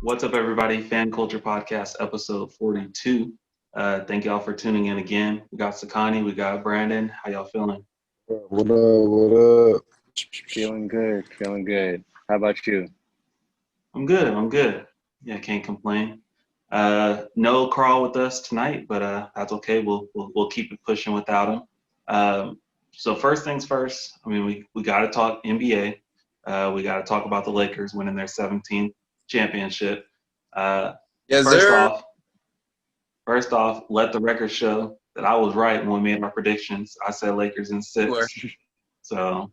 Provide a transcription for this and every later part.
What's up, everybody? Fan Culture Podcast, episode 42. Thank y'all for tuning in again. We got Sekani, we got Brandon. How y'all feeling? What up? What up? Feeling good. How about you? I'm good. Yeah, can't complain. No Carl with us tonight, but that's okay. We'll keep it pushing without him. So first things first. I mean, we got to talk NBA. We got to talk about the Lakers winning their 17th championship. Yes, first sir. First off, let the record show that I was right when we made our predictions. I said Lakers in 6. So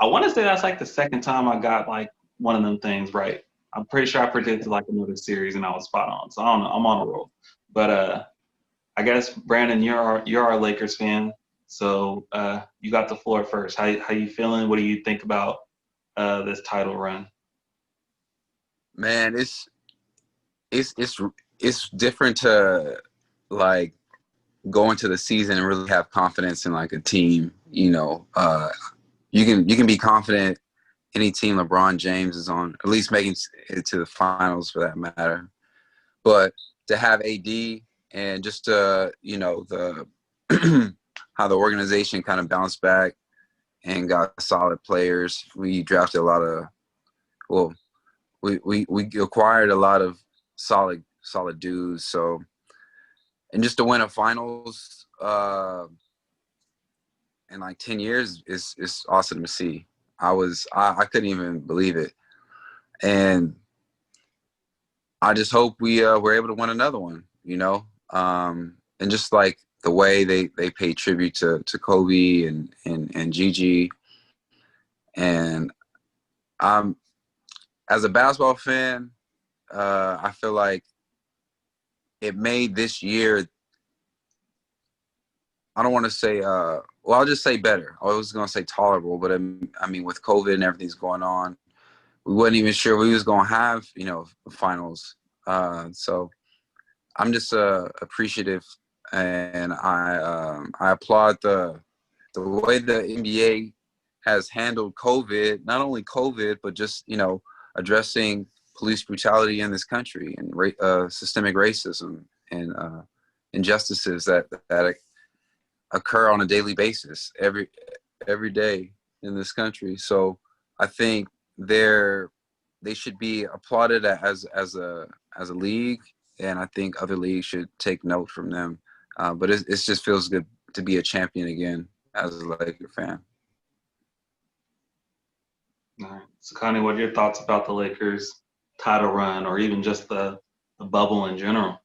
I want to say that's like the second time I got like one of them things right. I'm pretty sure I predicted like another series and I was spot on. So I don't know. I'm on a roll. But I guess Brandon, you're our Lakers fan. So you got the floor first. How you feeling? What do you think about this title run? Man, it's different to like go into the season and really have confidence in like a team. You know, you can be confident any team LeBron James is on, at least making it to the finals for that matter. But to have AD and just the how the organization kind of bounced back and got solid players. We drafted a lot of we acquired a lot of solid dudes. So, and just to win a finals in like 10 years is awesome to see. I couldn't even believe it, and I just hope we were able to win another one. You know, and just like the way they pay tribute to Kobe and Gigi, and as a basketball fan, I feel like it made this year, I don't want to say, I'll just say better. I was going to say tolerable, but I mean, with COVID and everything's going on, we wasn't even sure we was going to have, finals. So I'm just appreciative, and I applaud the way the NBA has handled COVID, not only COVID, but just, addressing police brutality in this country and systemic racism and injustices that occur on a daily basis every day in this country. So I think they should be applauded as a league, and I think other leagues should take note from them. But it just feels good to be a champion again as a Laker fan. All right. So, Connie, what are your thoughts about the Lakers title run, or even just the bubble in general?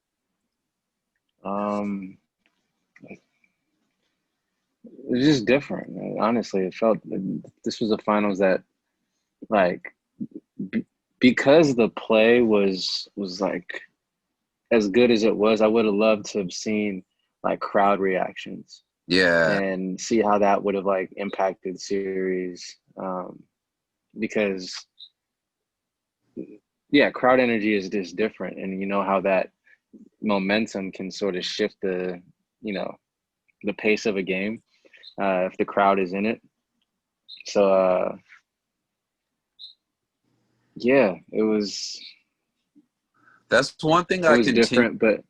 It's just different. Honestly, it felt this was a finals that, like, because the play was like as good as it was, I would have loved to have seen like crowd reactions. Yeah. And see how that would have like impacted series. Because crowd energy is just different, and you know how that momentum can sort of shift the pace of a game if the crowd is in it. So it was. That's one thing I can different, but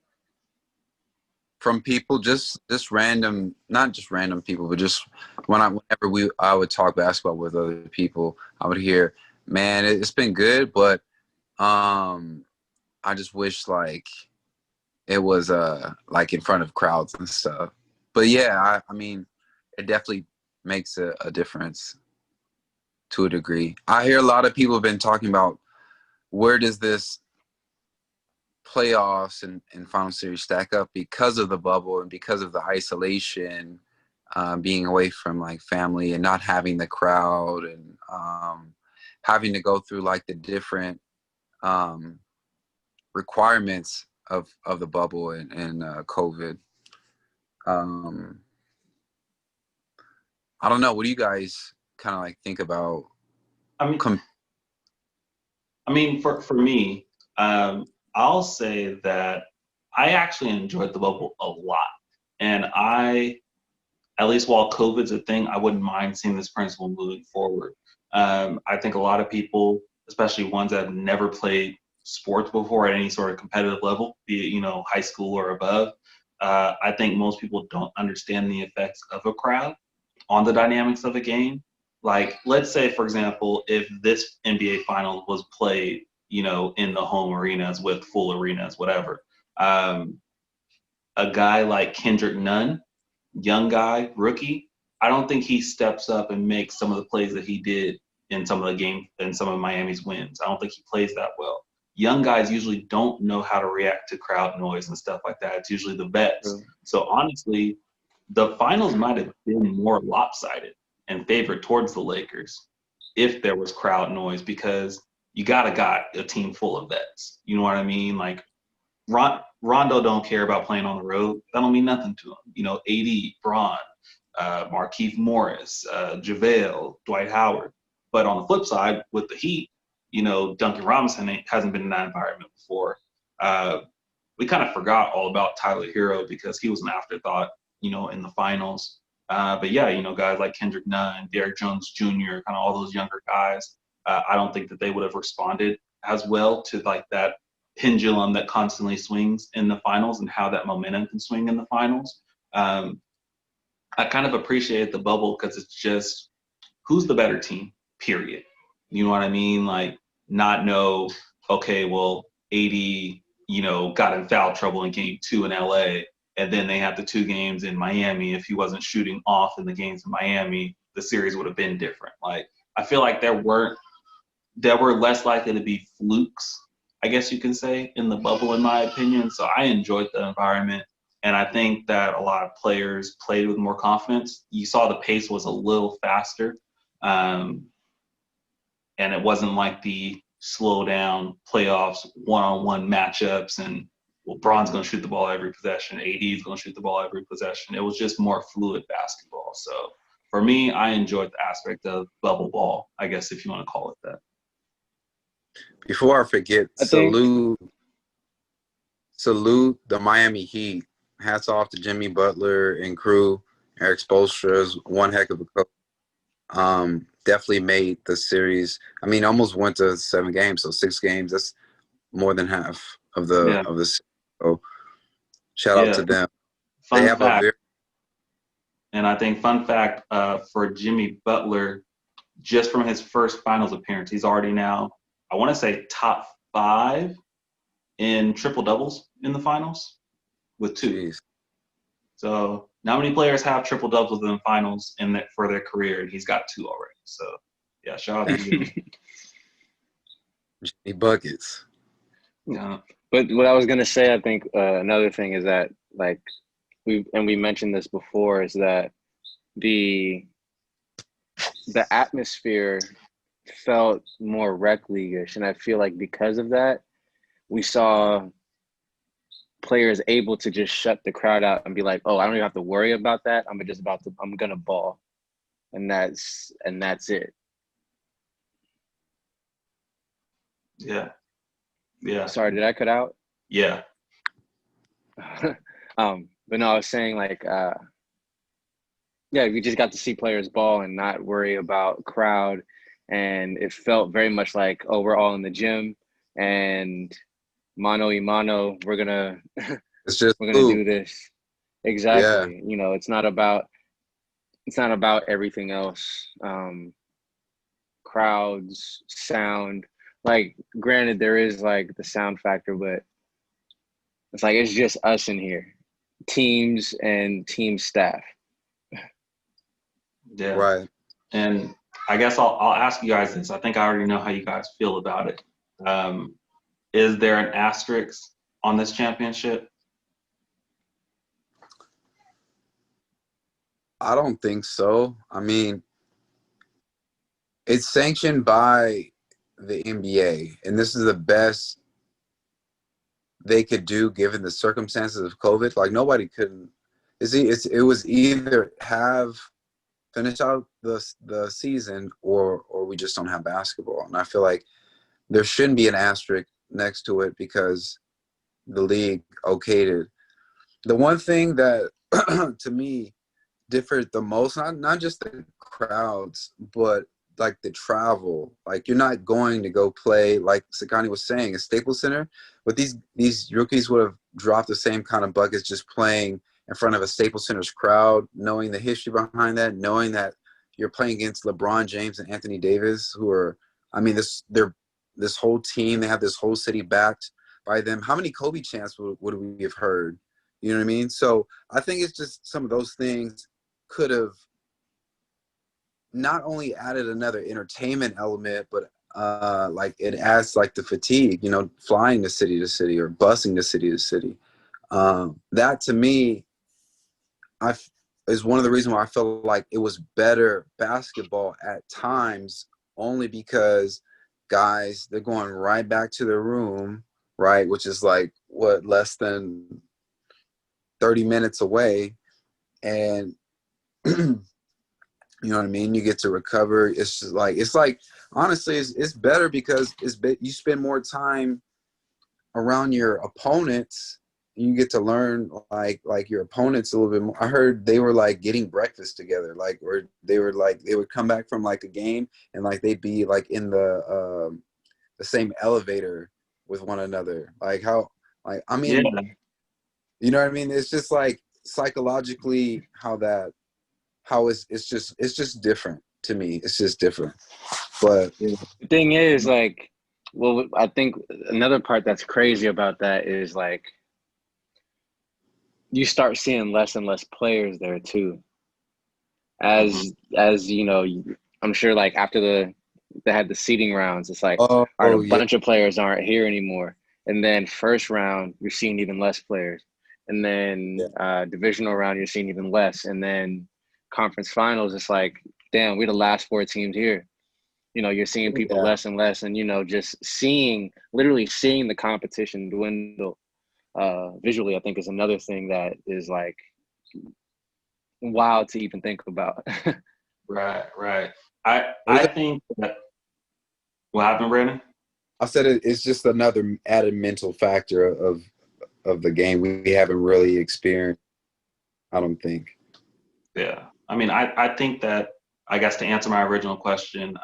from people, just random, not just random people, but just whenever I would talk basketball with other people, I would hear, man, it's been good, but I just wish like it was like in front of crowds and stuff. But yeah, I mean, it definitely makes a difference to a degree. I hear a lot of people have been talking about where does this playoffs and final series stack up because of the bubble and because of the isolation, being away from like family and not having the crowd, and having to go through like the different requirements of the bubble and COVID. I don't know. What do you guys kind of like think about? I mean, for me, I'll say that I actually enjoyed the bubble a lot. And at least while COVID's a thing, I wouldn't mind seeing this principle moving forward. I think a lot of people, especially ones that have never played sports before at any sort of competitive level, be it, high school or above. I think most people don't understand the effects of a crowd on the dynamics of a game. Like, let's say, for example, if this NBA Finals was played, in the home arenas with full arenas, whatever, a guy like Kendrick Nunn, young guy, rookie, I don't think he steps up and makes some of the plays that he did in some of the game, in some of Miami's wins. I don't think he plays that well. Young guys usually don't know how to react to crowd noise and stuff like that. It's usually the vets. So honestly, the finals might have been more lopsided and favored towards the Lakers if there was crowd noise, because you got a team full of vets. You know what I mean? Like, Rondo don't care about playing on the road. That don't mean nothing to him. AD, Bron, Markieff Morris, JaVale, Dwight Howard. But on the flip side, with the Heat, Duncan Robinson hasn't been in that environment before. We kind of forgot all about Tyler Hero because he was an afterthought, in the finals. But yeah, guys like Kendrick Nunn, Derrick Jones Jr., kind of all those younger guys, I don't think that they would have responded as well to like that pendulum that constantly swings in the finals and how that momentum can swing in the finals. I kind of appreciate the bubble because it's just who's the better team, period. You know what I mean? Like, not know, okay, well, AD, got in foul trouble in game 2 in LA, and then they have the 2 games in Miami. If he wasn't shooting off in the games in Miami, the series would have been different. Like, I feel like there were less likely to be flukes, I guess you can say, in the bubble, in my opinion. So I enjoyed the environment, and I think that a lot of players played with more confidence. You saw the pace was a little faster, and it wasn't like the slow down playoffs, one-on-one matchups, and well, Bron's going to shoot the ball every possession, AD's going to shoot the ball every possession. It was just more fluid basketball. So for me, I enjoyed the aspect of bubble ball, I guess, if you want to call it that. Before I forget, salute the Miami Heat. Hats off to Jimmy Butler and crew. Eric Spoelstra's one heck of a coach. Definitely made the series. I mean, almost went to 7 games, so 6 games. That's more than half of the So shout out to them. Fun fact. And I think fun fact for Jimmy Butler, just from his first finals appearance, he's already now, I want to say, top 5 in triple doubles in the finals with 2. Jeez. So not many players have triple doubles in the finals for their career, and he's got 2 already. So yeah, shout out to you. Jimmy buckets. Yeah. But what I was gonna say, I think another thing is that, like, we mentioned this before, is that the atmosphere felt more rec league-ish, and I feel like because of that, we saw players able to just shut the crowd out and be like, "Oh, I don't even have to worry about that. I'm gonna ball," and that's it. Yeah. Yeah. Sorry, did I cut out? Yeah. But no, I was saying, like, we just got to see players ball and not worry about crowd, and it felt very much like, oh, we're all in the gym and mano y mano, we're gonna do this. Exactly. Yeah. It's not about everything else. Crowds, sound. Like, granted, there is like the sound factor, but it's like it's just us in here, teams and team staff. Yeah. Right. And I guess I'll ask you guys this. I think I already know how you guys feel about it. Is there an asterisk on this championship? I don't think so. I mean, it's sanctioned by the NBA, and this is the best they could do given the circumstances of COVID. Like, nobody couldn't. It was either finish out the season or we just don't have basketball. And I feel like there shouldn't be an asterisk next to it because the league okayed it. The one thing that to me differed the most, not just the crowds, but like the travel. Like you're not going to go play, like Sekani was saying, a Staples Center. But these rookies would have dropped the same kind of buckets just playing in front of a Staples Center's crowd, knowing the history behind that, knowing that you're playing against LeBron James and Anthony Davis, who are, I mean, this whole team, they have this whole city backed by them. How many Kobe chants would we have heard? You know what I mean? So I think it's just some of those things could have not only added another entertainment element, but like it adds like the fatigue, you know, flying to city or busing to city. That to me, is one of the reasons why I felt like it was better basketball at times, only because guys, they're going right back to their room, right, which is like what, less than 30 minutes away, and you know what I mean? You get to recover. It's just like, honestly, it's better because you spend more time around your opponents. You get to learn like your opponents a little bit more. I heard they were like getting breakfast together, like, or they would come back from like a game and like they'd be like in the same elevator with one another. Like how, like, I mean, Yeah. you know what I mean? It's just like psychologically how it's just different to me. It's just different. But the thing is, like, well, I think another part that's crazy about that is like you start seeing less and less players there too. As you know, I'm sure like after they had the seeding rounds, it's like, all right, a bunch of players aren't here anymore. And then first round, you're seeing even less players. And then divisional round, you're seeing even less. And then conference finals, it's like, damn, we're the last 4 teams here. You know, you're seeing people less and less, and, you know, just literally seeing the competition dwindle visually, I think is another thing that is like wild to even think about. Right. I think that, what happened, Brandon? I said it's just another added mental factor of the game we haven't really experienced, I don't think. Yeah. I mean, I think that, I guess to answer my original question,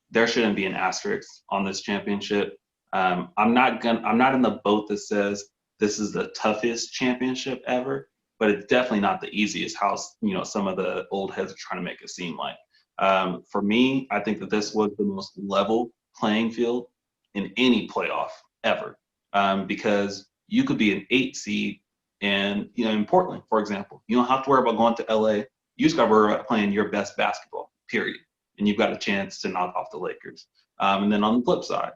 there shouldn't be an asterisk on this championship. I'm not in the boat that says this is the toughest championship ever, but it's definitely not the easiest, how, you know, some of the old heads are trying to make it seem like. For me, I think that this was the most level playing field in any playoff ever, because you could be an 8 seed and, you know, in Portland, for example, you don't have to worry about going to LA. You just got to worry about playing your best basketball, period. And you've got a chance to knock off the Lakers. And then on the flip side,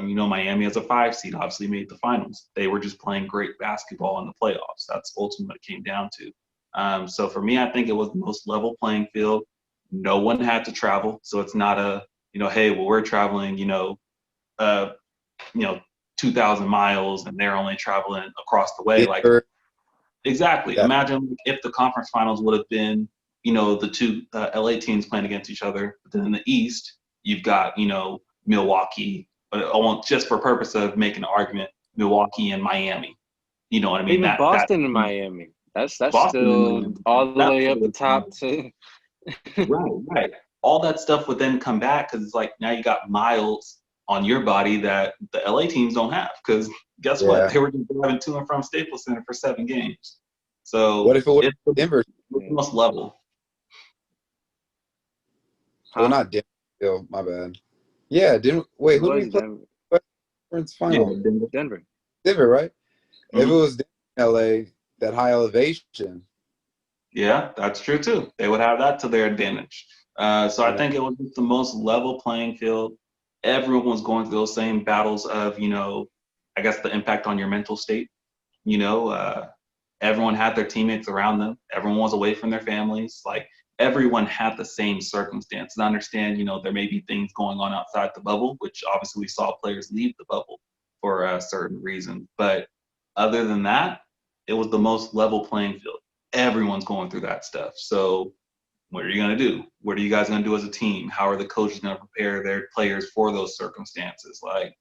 you know, Miami as a 5 seed obviously made the finals. They were just playing great basketball in the playoffs. That's ultimately what it came down to. So for me, I think it was the most level playing field. No one had to travel. So it's not a, you know, hey, well, we're traveling, 2,000 miles and they're only traveling across the way. Like, exactly. Yeah. Imagine if the conference finals would have been, you know, the 2 LA teams playing against each other. But then in the East, you've got, you know, Milwaukee, but I want, just for purpose of making an argument, Milwaukee and Miami. You know what I mean? Even Boston and Miami. That's still all the way up the top to. Right. All that stuff would then come back because it's like now you got miles on your body that the LA teams don't have. Because guess what? They were just driving to and from Staples Center for 7 games. So what if it was Denver? Most level. Well, not Denver. Still, my bad. Yeah, Denver. Wait, who did we play? Conference final. Yeah, Denver. Denver, right? Mm-hmm. If it was LA, that high elevation. Yeah, that's true too. They would have that to their advantage. So I think it was the most level playing field. Everyone was going through those same battles of, you know, I guess the impact on your mental state. You know, everyone had their teammates around them. Everyone was away from their families. Like, everyone had the same circumstance. And I understand, you know, there may be things going on outside the bubble, which obviously we saw players leave the bubble for certain reasons. But other than that, it was the most level playing field. Everyone's going through that stuff. So what are you going to do? What are you guys going to do as a team? How are the coaches going to prepare their players for those circumstances? Like,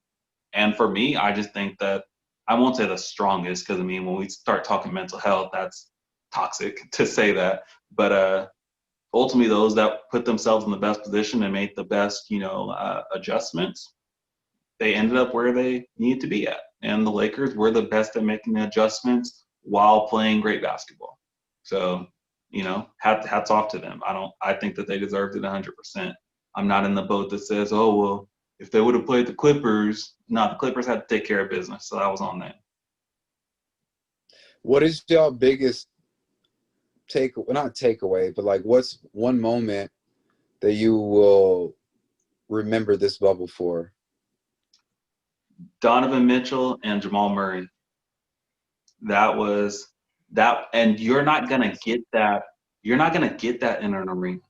and for me, I just think that I won't say the strongest, because I mean, when we start talking mental health, that's toxic to say that. But ultimately those that put themselves in the best position and made the best, adjustments, they ended up where they needed to be at. And the Lakers were the best at making the adjustments while playing great basketball. So, hats off to them. I think that they deserved it 100%. I'm not in the boat that says, oh, well, if they would have played the Clippers, no, the Clippers had to take care of business. So that was on them. What is y'all biggest not takeaway, but like what's one moment that you will remember this bubble for? Donovan Mitchell and Jamal Murray. That was that, and you're not gonna get that. You're not gonna get that in an arena.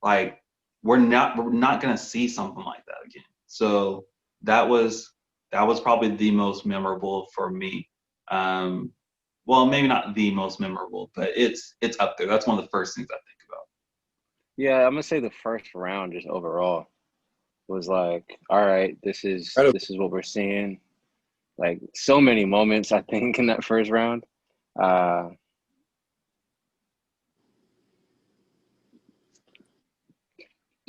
Like we're not gonna see something like that again. So that was probably the most memorable for me. Well, maybe not the most memorable, but it's up there. That's one of the first things I think about. Yeah, I'm gonna say the first round just overall was like, all right, this is what we're seeing. Like so many moments I think in that first round.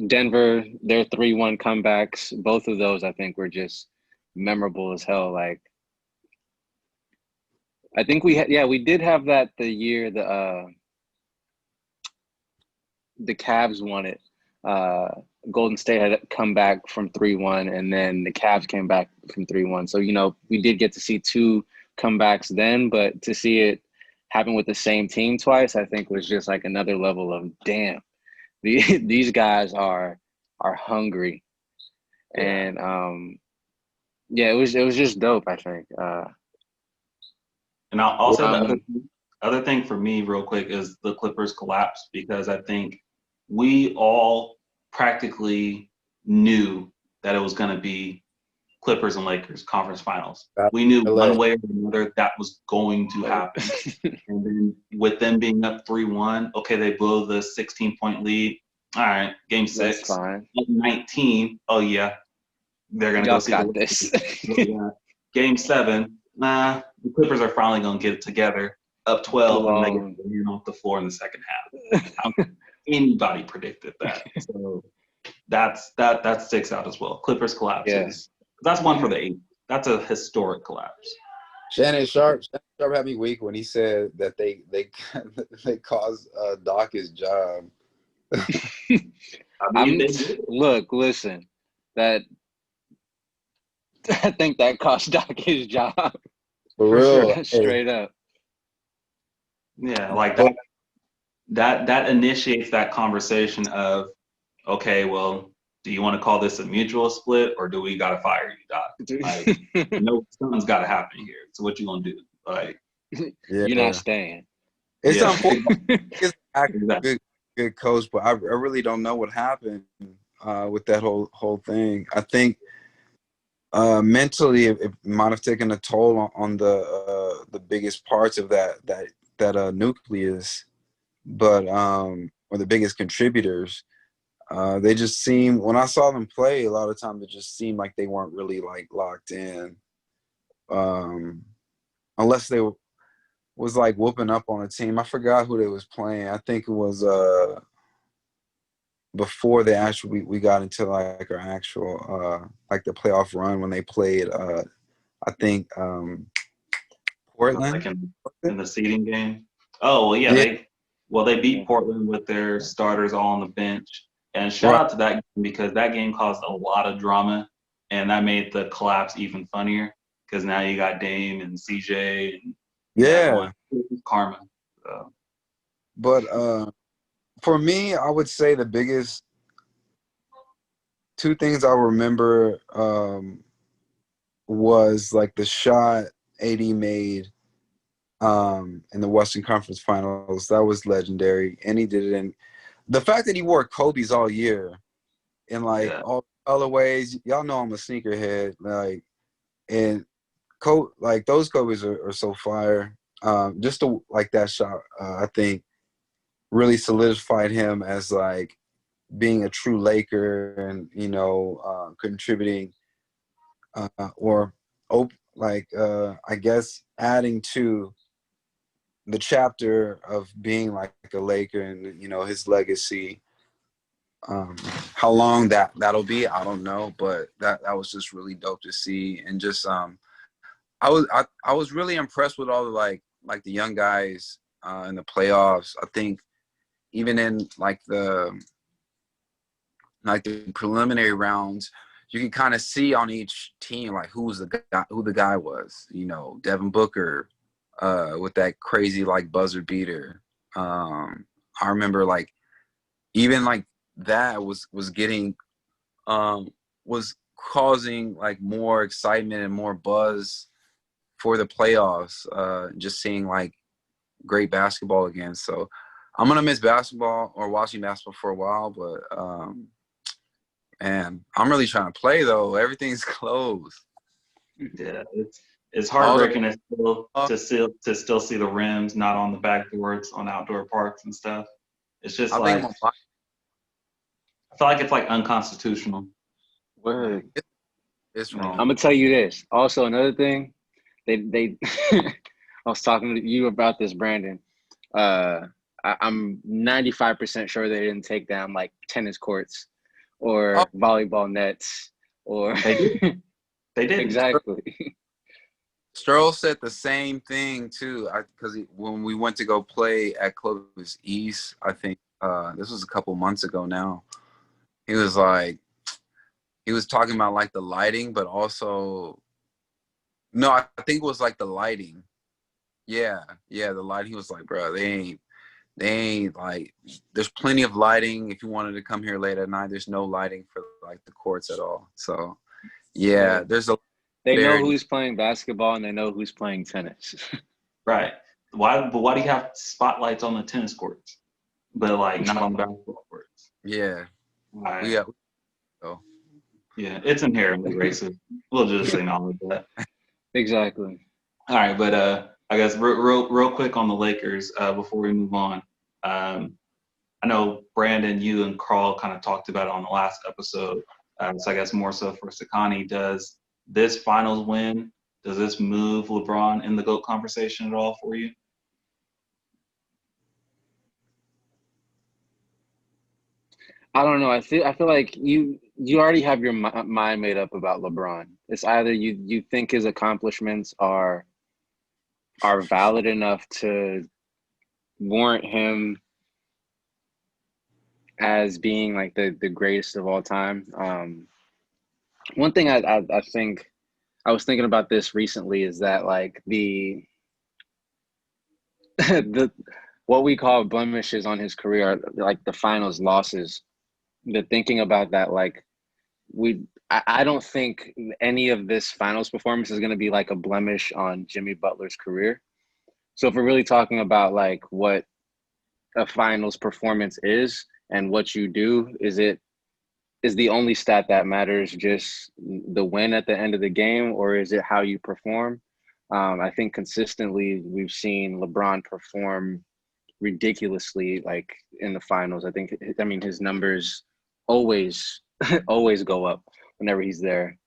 Denver, their 3-1 comebacks, both of those I think were just memorable as hell. Like I think we did have that the year the Cavs won it. Golden State had come back from 3-1, and then the Cavs came back from 3-1. So, we did get to see two comebacks then, but to see it happen with the same team twice, I think was just like another level of damn. These guys are hungry. Yeah. And it was just dope, I think. And I'll say the other thing for me real quick is the Clippers collapse, because I think we all practically knew that it was going to be Clippers and Lakers conference finals. We knew one way or another that was going to happen. And then with them being up 3-1, okay, they blow the 16-point lead. All right, game 6. That's fine. 19, oh yeah, they're going to go see got this. Game 7, nah, the Clippers are finally going to get it together. Up 12, and they get off the floor in the second half. Anybody predicted that? So that sticks out as well. Clippers collapses. Yeah. That's one for the 8. That's a historic collapse. Shannon Sharp had me weak when he said that they caused Doc his job. Look, listen, that I think that cost Doc his job. For real, sure, straight up. Yeah, like that initiates that conversation of, okay, well, do you want to call this a mutual split, or do we got to fire you, Doc? Like, something's got to happen here. So what you gonna do? Like, you're not staying. It's unfortunate. It's good coach, but I really don't know what happened with that whole thing. I think mentally it might have taken a toll on the biggest parts of that nucleus, but or the biggest contributors. They just seem, when I saw them play, a lot of times it just seemed like they weren't really like locked in, unless they was like whooping up on a team. I forgot who they was playing. I think it was before we got into like our actual like the playoff run when they played I think Portland, like in the seeding game. Oh well, yeah. They beat Portland with their starters all on the bench. And shout out to that game, because that game caused a lot of drama, and that made the collapse even funnier, because now you got Dame and CJ and karma. So. But for me, I would say the biggest two things I remember was like the shot AD made in the Western Conference Finals. That was legendary, and he did it in the fact that he wore Kobe's all year, in like all colorways. Y'all know I'm a sneakerhead, like, and like those Kobe's are so fire. Just like that shot, I think really solidified him as like being a true Laker, and contributing I guess adding to the chapter of being like a Laker and his legacy. How long that'll be, I don't know, but that was just really dope to see. And just I was really impressed with all the like the young guys in the playoffs. I think even in like the preliminary rounds, you can kind of see on each team like who the guy was. You know, Devin Booker with that crazy like buzzer beater. I remember like even like that was getting was causing like more excitement and more buzz for the playoffs. Just seeing like great basketball again. So I'm gonna miss basketball or watching basketball for a while, but man, I'm really trying to play though. Everything's closed. Yeah, it's heartbreaking to still see the rims not on the backboards on outdoor parks and stuff. It's just I feel like it's like unconstitutional. Word. It's wrong. I'm gonna tell you this. Also, another thing, they I was talking to you about this, Brandon. I'm 95% sure they didn't take down like tennis courts or volleyball nets or they did exactly. Stroll said the same thing too. Because when we went to go play at Clovis East, I think this was a couple months ago now. He was talking about like the lighting, but also no, I think it was like the lighting. Yeah, the lighting. He was like, bro, they ain't like. There's plenty of lighting. If you wanted to come here late at night, there's no lighting for like the courts at all. So yeah, there's a. They know who's playing basketball and they know who's playing tennis. Right. Why do you have spotlights on the tennis courts, but like not on the basketball courts? Yeah. Right. Yeah. Oh. Yeah, it's inherently racist. We'll just acknowledge that. Exactly. All right, but I guess real quick on the Lakers before we move on. I know Brandon, you and Carl kind of talked about it on the last episode. So I guess more so for Sekani, does this finals win, does this move LeBron in the GOAT conversation at all for you? I don't know. I feel like you already have your mind made up about LeBron. It's either you think his accomplishments are valid enough to warrant him as being like the greatest of all time. One thing I think I was thinking about this recently is that like the what we call blemishes on his career are like the finals losses. The thinking about that, like I don't think any of this finals performance is going to be like a blemish on Jimmy Butler's career. So if we're really talking about like what a finals performance is and what you do, is the only stat that matters just the win at the end of the game, or is it how you perform? I think consistently we've seen LeBron perform ridiculously like in the finals. I mean his numbers always go up whenever he's there.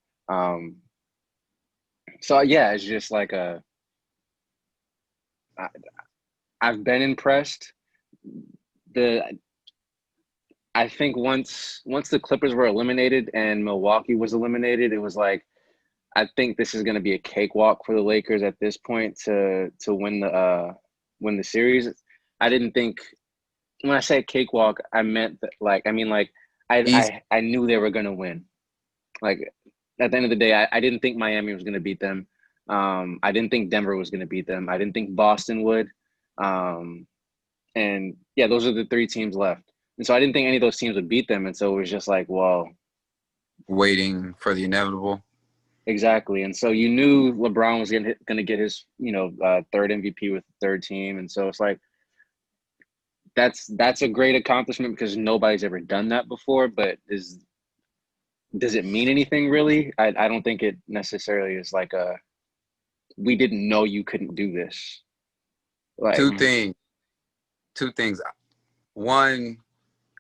So yeah, it's just like I've been impressed. I think once the Clippers were eliminated and Milwaukee was eliminated, it was like I think this is going to be a cakewalk for the Lakers at this point to win the series. I didn't think when I say cakewalk, I meant that I knew they were going to win. Like at the end of the day, I didn't think Miami was going to beat them. I didn't think Denver was going to beat them. I didn't think Boston would. And yeah, those are the three teams left. And so I didn't think any of those teams would beat them. And so it was just like, well, waiting for the inevitable. Exactly. And so you knew LeBron was going to get his, third MVP with the third team. And so it's like, that's a great accomplishment because nobody's ever done that before, but does it mean anything really? I don't think it necessarily is like we didn't know you couldn't do this. Like, Two things. One,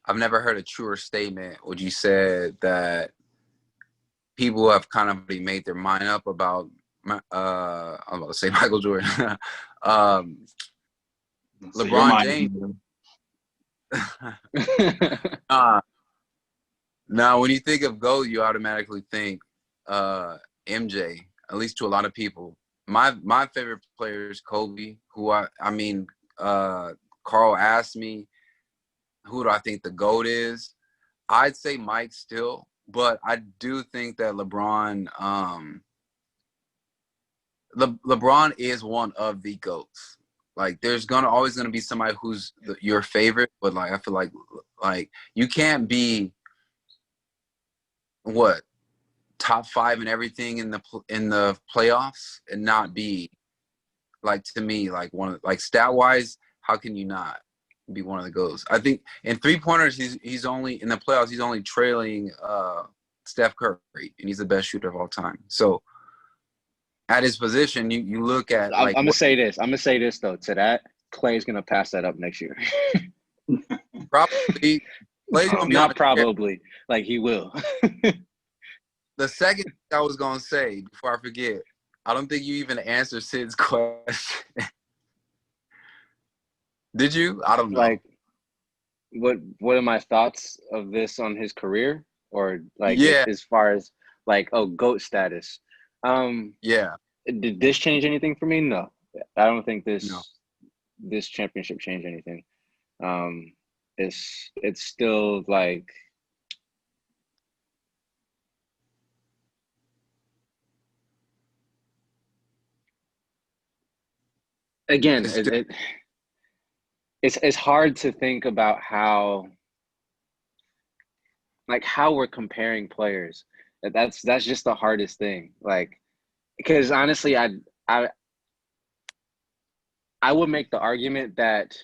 I've never heard a truer statement when you said that people have kind of already made their mind up about I'm about to say Michael Jordan. LeBron James. Now, when you think of GOAT, you automatically think MJ, at least to a lot of people. My favorite player is Kobe, who Carl asked me, who do I think the GOAT is? I'd say Mike still, but I do think that LeBron LeBron is one of the GOATs. Like, there's always gonna be somebody who's your favorite, but like I feel like you can't be top 5 in everything in the playoffs and not be, like, to me, like one of, like, stat wise, how can you not be one of the GOATs? I think in 3-pointers he's only in the playoffs, he's only trailing Steph Curry, and he's the best shooter of all time. So at his position, you look at, like, I'm gonna say this though. To that, Clay's gonna pass that up next year. Probably. Clay's gonna be not probably, like, he will. The second thing I was gonna say before I forget, I don't think you even answered Sid's question. Did you? I don't know. Like, what are my thoughts of this on his career, or like, yeah, as far as like, GOAT status? Yeah. Did this change anything for me? No, I don't think this championship changed anything. It's still like, again, it's hard to think about how we're comparing players. That's just the hardest thing. Like, because honestly, I would make the argument that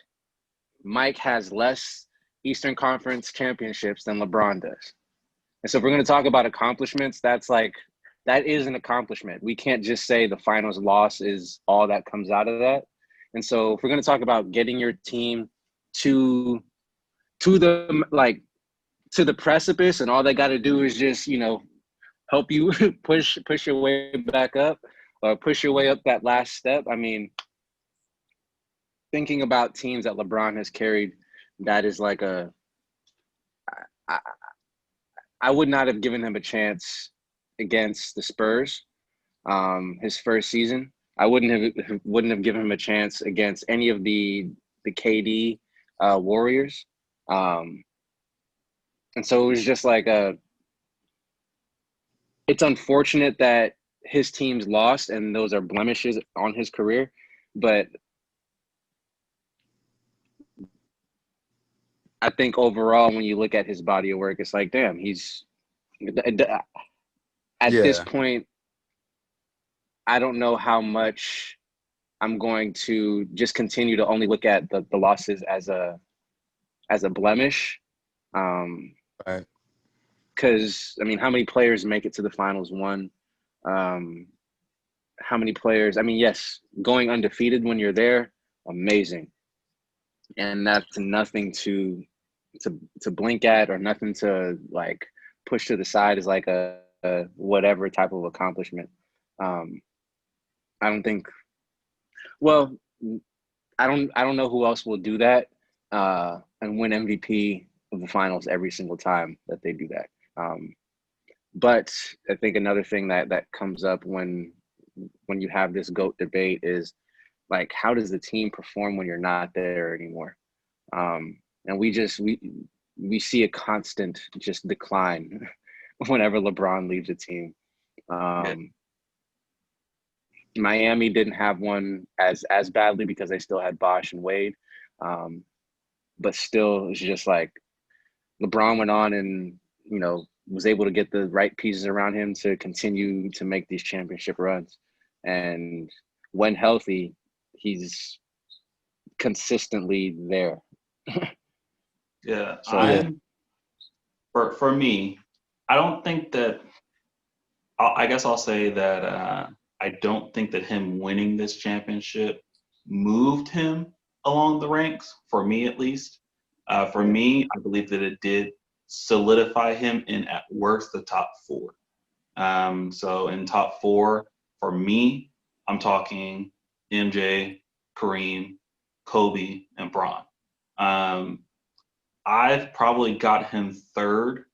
Mike has less Eastern Conference championships than LeBron does. And so if we're going to talk about accomplishments, that is an accomplishment. We can't just say the finals loss is all that comes out of that. And so if we're going to talk about getting your team to the precipice, and all they got to do is just, help you push your way back up, or push your way up that last step. I mean, thinking about teams that LeBron has carried, that is like I would not have given him a chance against the Spurs, his first season. I wouldn't have given him a chance against any of the KD Warriors. And so it was just like it's unfortunate that his team's lost, and those are blemishes on his career. But I think overall, when you look at his body of work, it's like, damn, he's at this point, I don't know how much I'm going to just continue to only look at the losses as a blemish. Right. Because, I mean, how many players make it to the finals? One. How many players? I mean, yes, going undefeated when you're there, amazing. And that's nothing to blink at, or nothing to, like, push to the side as like a whatever type of accomplishment. I don't think. Well, I don't know who else will do that and win MVP of the finals every single time that they do that. But I think another thing that comes up when you have this GOAT debate is, like, how does the team perform when you're not there anymore? And we see a constant just decline whenever LeBron leaves a team. Miami didn't have one as badly because they still had Bosh and Wade. But still, it's just like LeBron went on and, was able to get the right pieces around him to continue to make these championship runs. And when healthy, he's consistently there. Yeah. So for me, I don't think that – I guess I'll say that I don't think that him winning this championship moved him along the ranks, for me at least. For me, I believe that it did solidify him in, at worst, the top 4. So in top 4, for me, I'm talking MJ, Kareem, Kobe, and Bron. I've probably got him third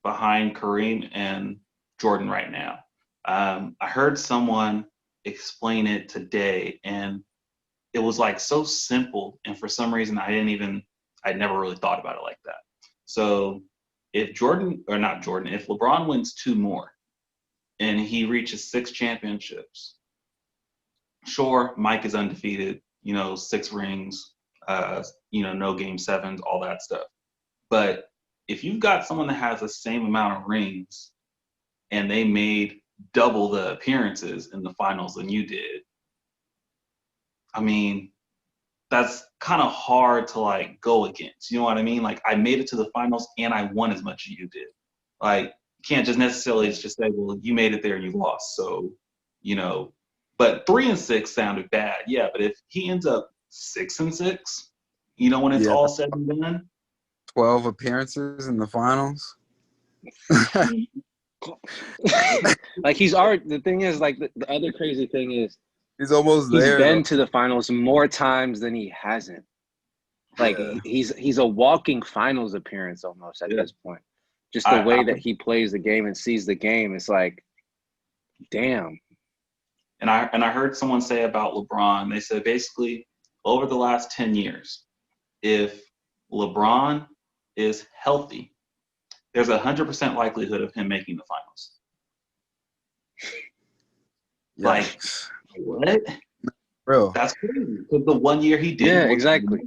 behind Kareem and Jordan right now. I heard someone explain it today, and it was like so simple, and for some reason I'd never really thought about it like that. So if if LeBron wins 2 more and he reaches 6 championships, sure, Mike is undefeated, 6 rings, no game 7s, all that stuff. But if you've got someone that has the same amount of rings and they made double the appearances in the finals than you did, I mean, that's kind of hard to like go against. You know what I mean? Like, I made it to the finals and I won as much as you did. Like, you can't just necessarily just say, well, you made it there and you lost. So, but 3-6 sounded bad. Yeah, but if he ends up 6-6, when it's all said and done, 12 appearances in the finals. Like, he's already. The thing is, like, the other crazy thing is, he's almost there. He's been to the finals more times than he hasn't. Like, he's a walking finals appearance almost at this point. Just the way that he plays the game and sees the game, it's like, damn. And I heard someone say about LeBron, they said basically over the last 10 years, if LeBron is healthy, there's 100% likelihood of him making the finals. Yeah. Like, what? Bro. That's crazy. Because the 1 year he did. Yeah, exactly.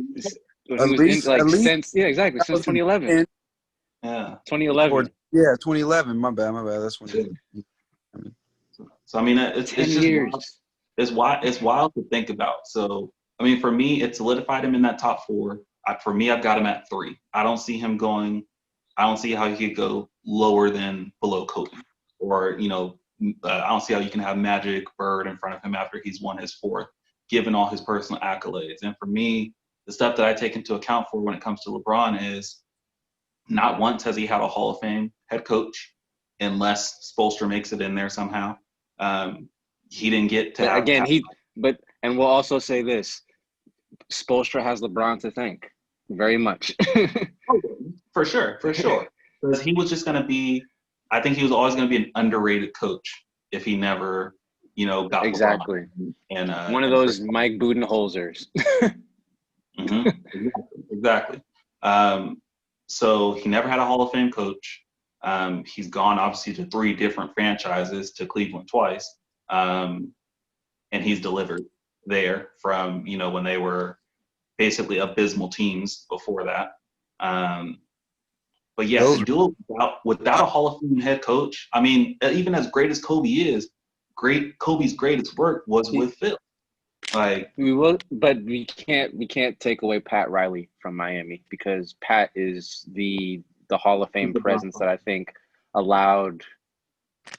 Since 2011. Yeah. 2011. Yeah, 2011. My bad. That's when. So I mean, it's 10 just years. wild. It's wild to think about. So I mean, for me, it solidified him in that top 4. For me, I've got him at 3. I don't see him going. I don't see how he could go lower than below Kobe, or I don't see how you can have Magic, Bird in front of him after he's won his 4th, given all his personal accolades. And for me, the stuff that I take into account for when it comes to LeBron is not once has he had a Hall of Fame head coach, unless Spoelstra makes it in there somehow. He didn't get to have again. And we'll also say this: Spoelstra has LeBron to thank very much. For sure. Because he was just going to be. I think he was always going to be an underrated coach if he never, got exactly. LeBron. And one of those Mike Budenholzers. Mm-hmm. Exactly. So he never had a Hall of Fame coach. He's gone obviously to 3 different franchises, to Cleveland twice, and he's delivered there from when they were basically abysmal teams before that. But yeah, to do it without a Hall of Fame head coach. I mean, even as great as Kobe is, Kobe's greatest work was with Phil. Like, but we can't take away Pat Riley from Miami, because Pat is the Hall of Fame presence that I think allowed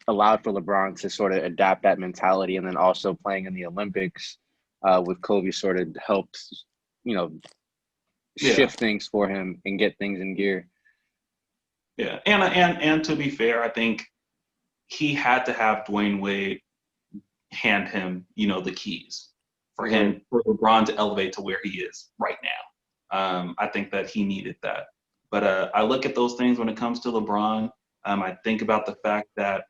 for LeBron to sort of adapt that mentality, and then also playing in the Olympics with Kobe sort of helped, shift things for him and get things in gear. Yeah, and to be fair, I think he had to have Dwayne Wade hand him, the keys for LeBron to elevate to where he is right now. I think that he needed that. But I look at those things when it comes to LeBron. I think about the fact that,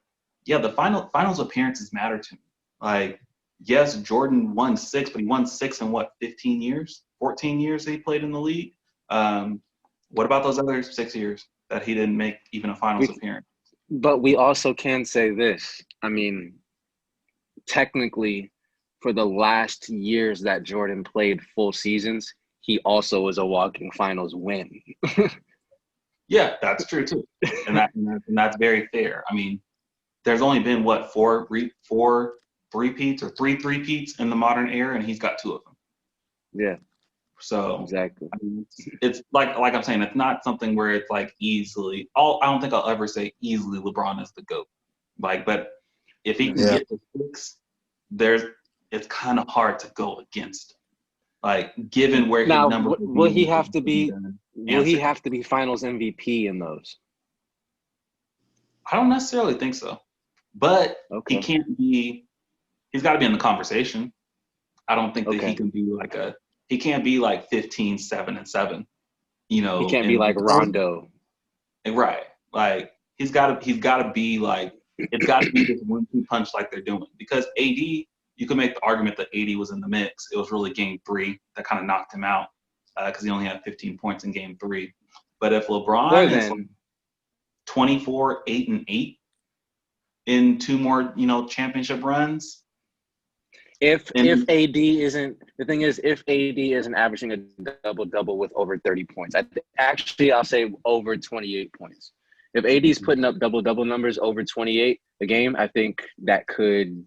the finals appearances matter to me. Like, yes, Jordan won 6, but he won 6 in 15 years, 14 years he played in the league. What about those other 6 years that he didn't make even a finals appearance? But we also can say this. I mean, technically, for the last years that Jordan played full seasons, he also was a walking finals win. Yeah, that's true too, and that's very fair. I mean, there's only been 4 three-peats or 3 three-peats in the modern era, and he's got 2 of them. Yeah. So exactly, I mean, it's like I'm saying, it's not something where it's like easily. I don't think I'll ever say easily LeBron is the GOAT. Like, but if he can get to 6, it's kind of hard to go against. Like, given where his number will he have to be? Will he have to be Finals MVP in those? I don't necessarily think so, but he can't be. He's got to be in the conversation. I don't think that he can be like he can't be like 15, 7, and 7. He can't be like Rondo. Right. Like, he's got to be like, it's got to be this 1-2 punch like they're doing. Because AD, you can make the argument that AD was in the mix. It was really game 3 that kind of knocked him out because he only had 15 points in game 3. But if LeBron is like 24, 8-8 in 2 more, championship runs. If AD isn't, the thing is, if AD isn't averaging a double-double with over 30 points, I'll say over 28 points. If AD's putting up double-double numbers over 28 a game, I think that could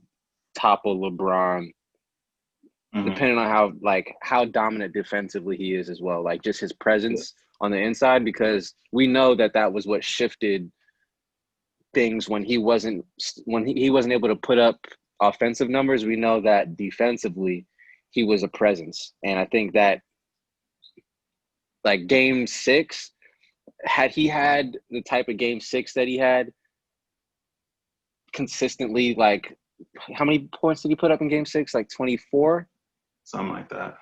topple LeBron, depending on how dominant defensively he is as well. Like just his presence on the inside, because we know that was what shifted things when he wasn't able to put up offensive numbers. We know that defensively he was a presence. And I think that like game 6, had he had the type of game 6 that he had consistently, like how many points did he put up in game 6? Like 24? Something like that.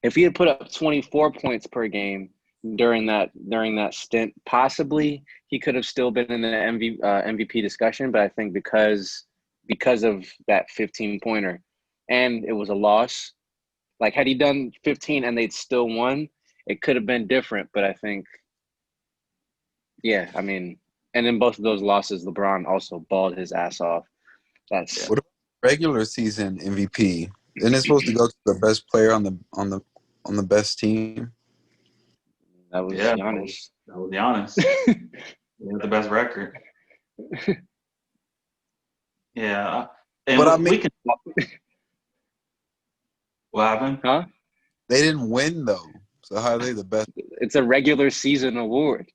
If he had put up 24 points per game during that stint, possibly he could have still been in the MVP discussion. But I think because of that 15-pointer, and it was a loss, like had he done 15 and they'd still won, it could have been different. But I think, yeah, I mean, and in both of those losses, LeBron also balled his ass off. What about regular season MVP? Isn't it supposed to go to the best player on the best team? That was Giannis. That was Giannis. He had the best record. Yeah. And but I mean, what happened? Huh? They didn't win though. So how are they the best? It's a regular season award.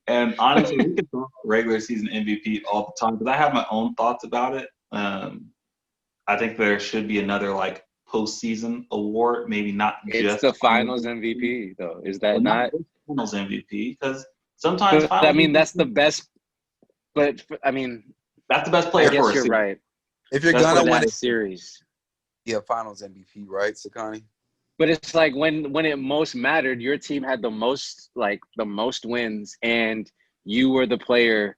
And honestly, we could talk regular season MVP all the time, but I have my own thoughts about it. I think there should be another like postseason award, maybe not just the finals MVP though. Is that not finals MVP? Because sometimes I mean that's the best. But I mean that's the best player. I guess you're right. If you're gonna win a series, finals MVP, right, Sekani? But it's like when it most mattered, your team had the most wins, and you were the player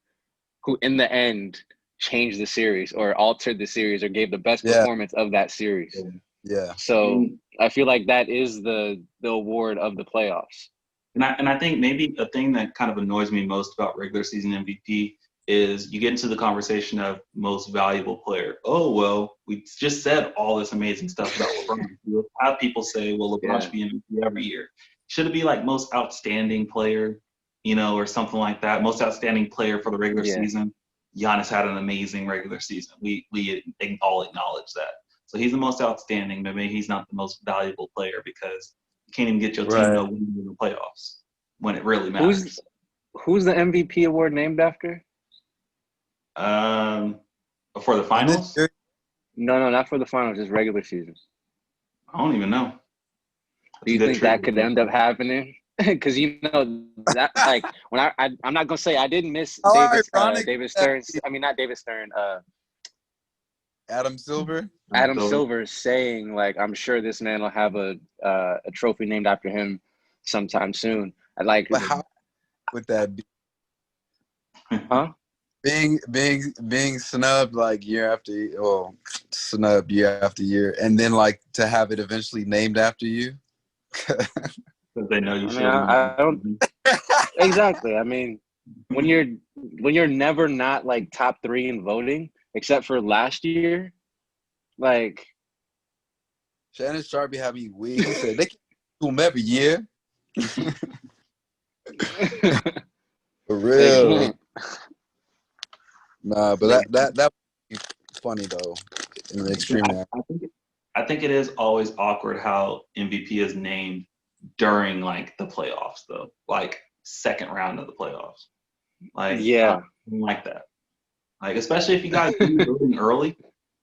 who, in the end, changed the series or altered the series or gave the best performance of that series. Yeah. So I feel like that is the award of the playoffs. And I think maybe a thing that kind of annoys me most about regular season MVP is you get into the conversation of most valuable player. Oh, well, we just said all this amazing stuff about LeBron. You'll have people say, well, LeBron should be MVP every year. Should it be like most outstanding player, or something like that? Most outstanding player for the regular season. Giannis had an amazing regular season. We all acknowledge that. So he's the most outstanding, but maybe he's not the most valuable player because you can't even get your team to win in the playoffs when it really matters. Who's the MVP award named after? For the finals? No, not for the finals. Just regular season. I don't even know. Do you think that could end up happening? Because that like when I'm not gonna say I didn't miss David Stern's. I mean not David Stern. Adam Silver. Adam Silver saying like I'm sure this man will have a trophy named after him sometime soon. But how would that be? Huh? Being snubbed like snubbed year after year, and then like to have it eventually named after you. Because they know you should. I don't exactly. I mean, when you're never not like top 3 in voting, except for last year, like Shannon Sharp be having weed. He said they can do them every year. For real. Nah, but that would be funny though. In the extreme. I think it is always awkward how MVP is named during like the playoffs though, like second round of the playoffs. Like I don't like that. Like especially if you guys do voting early.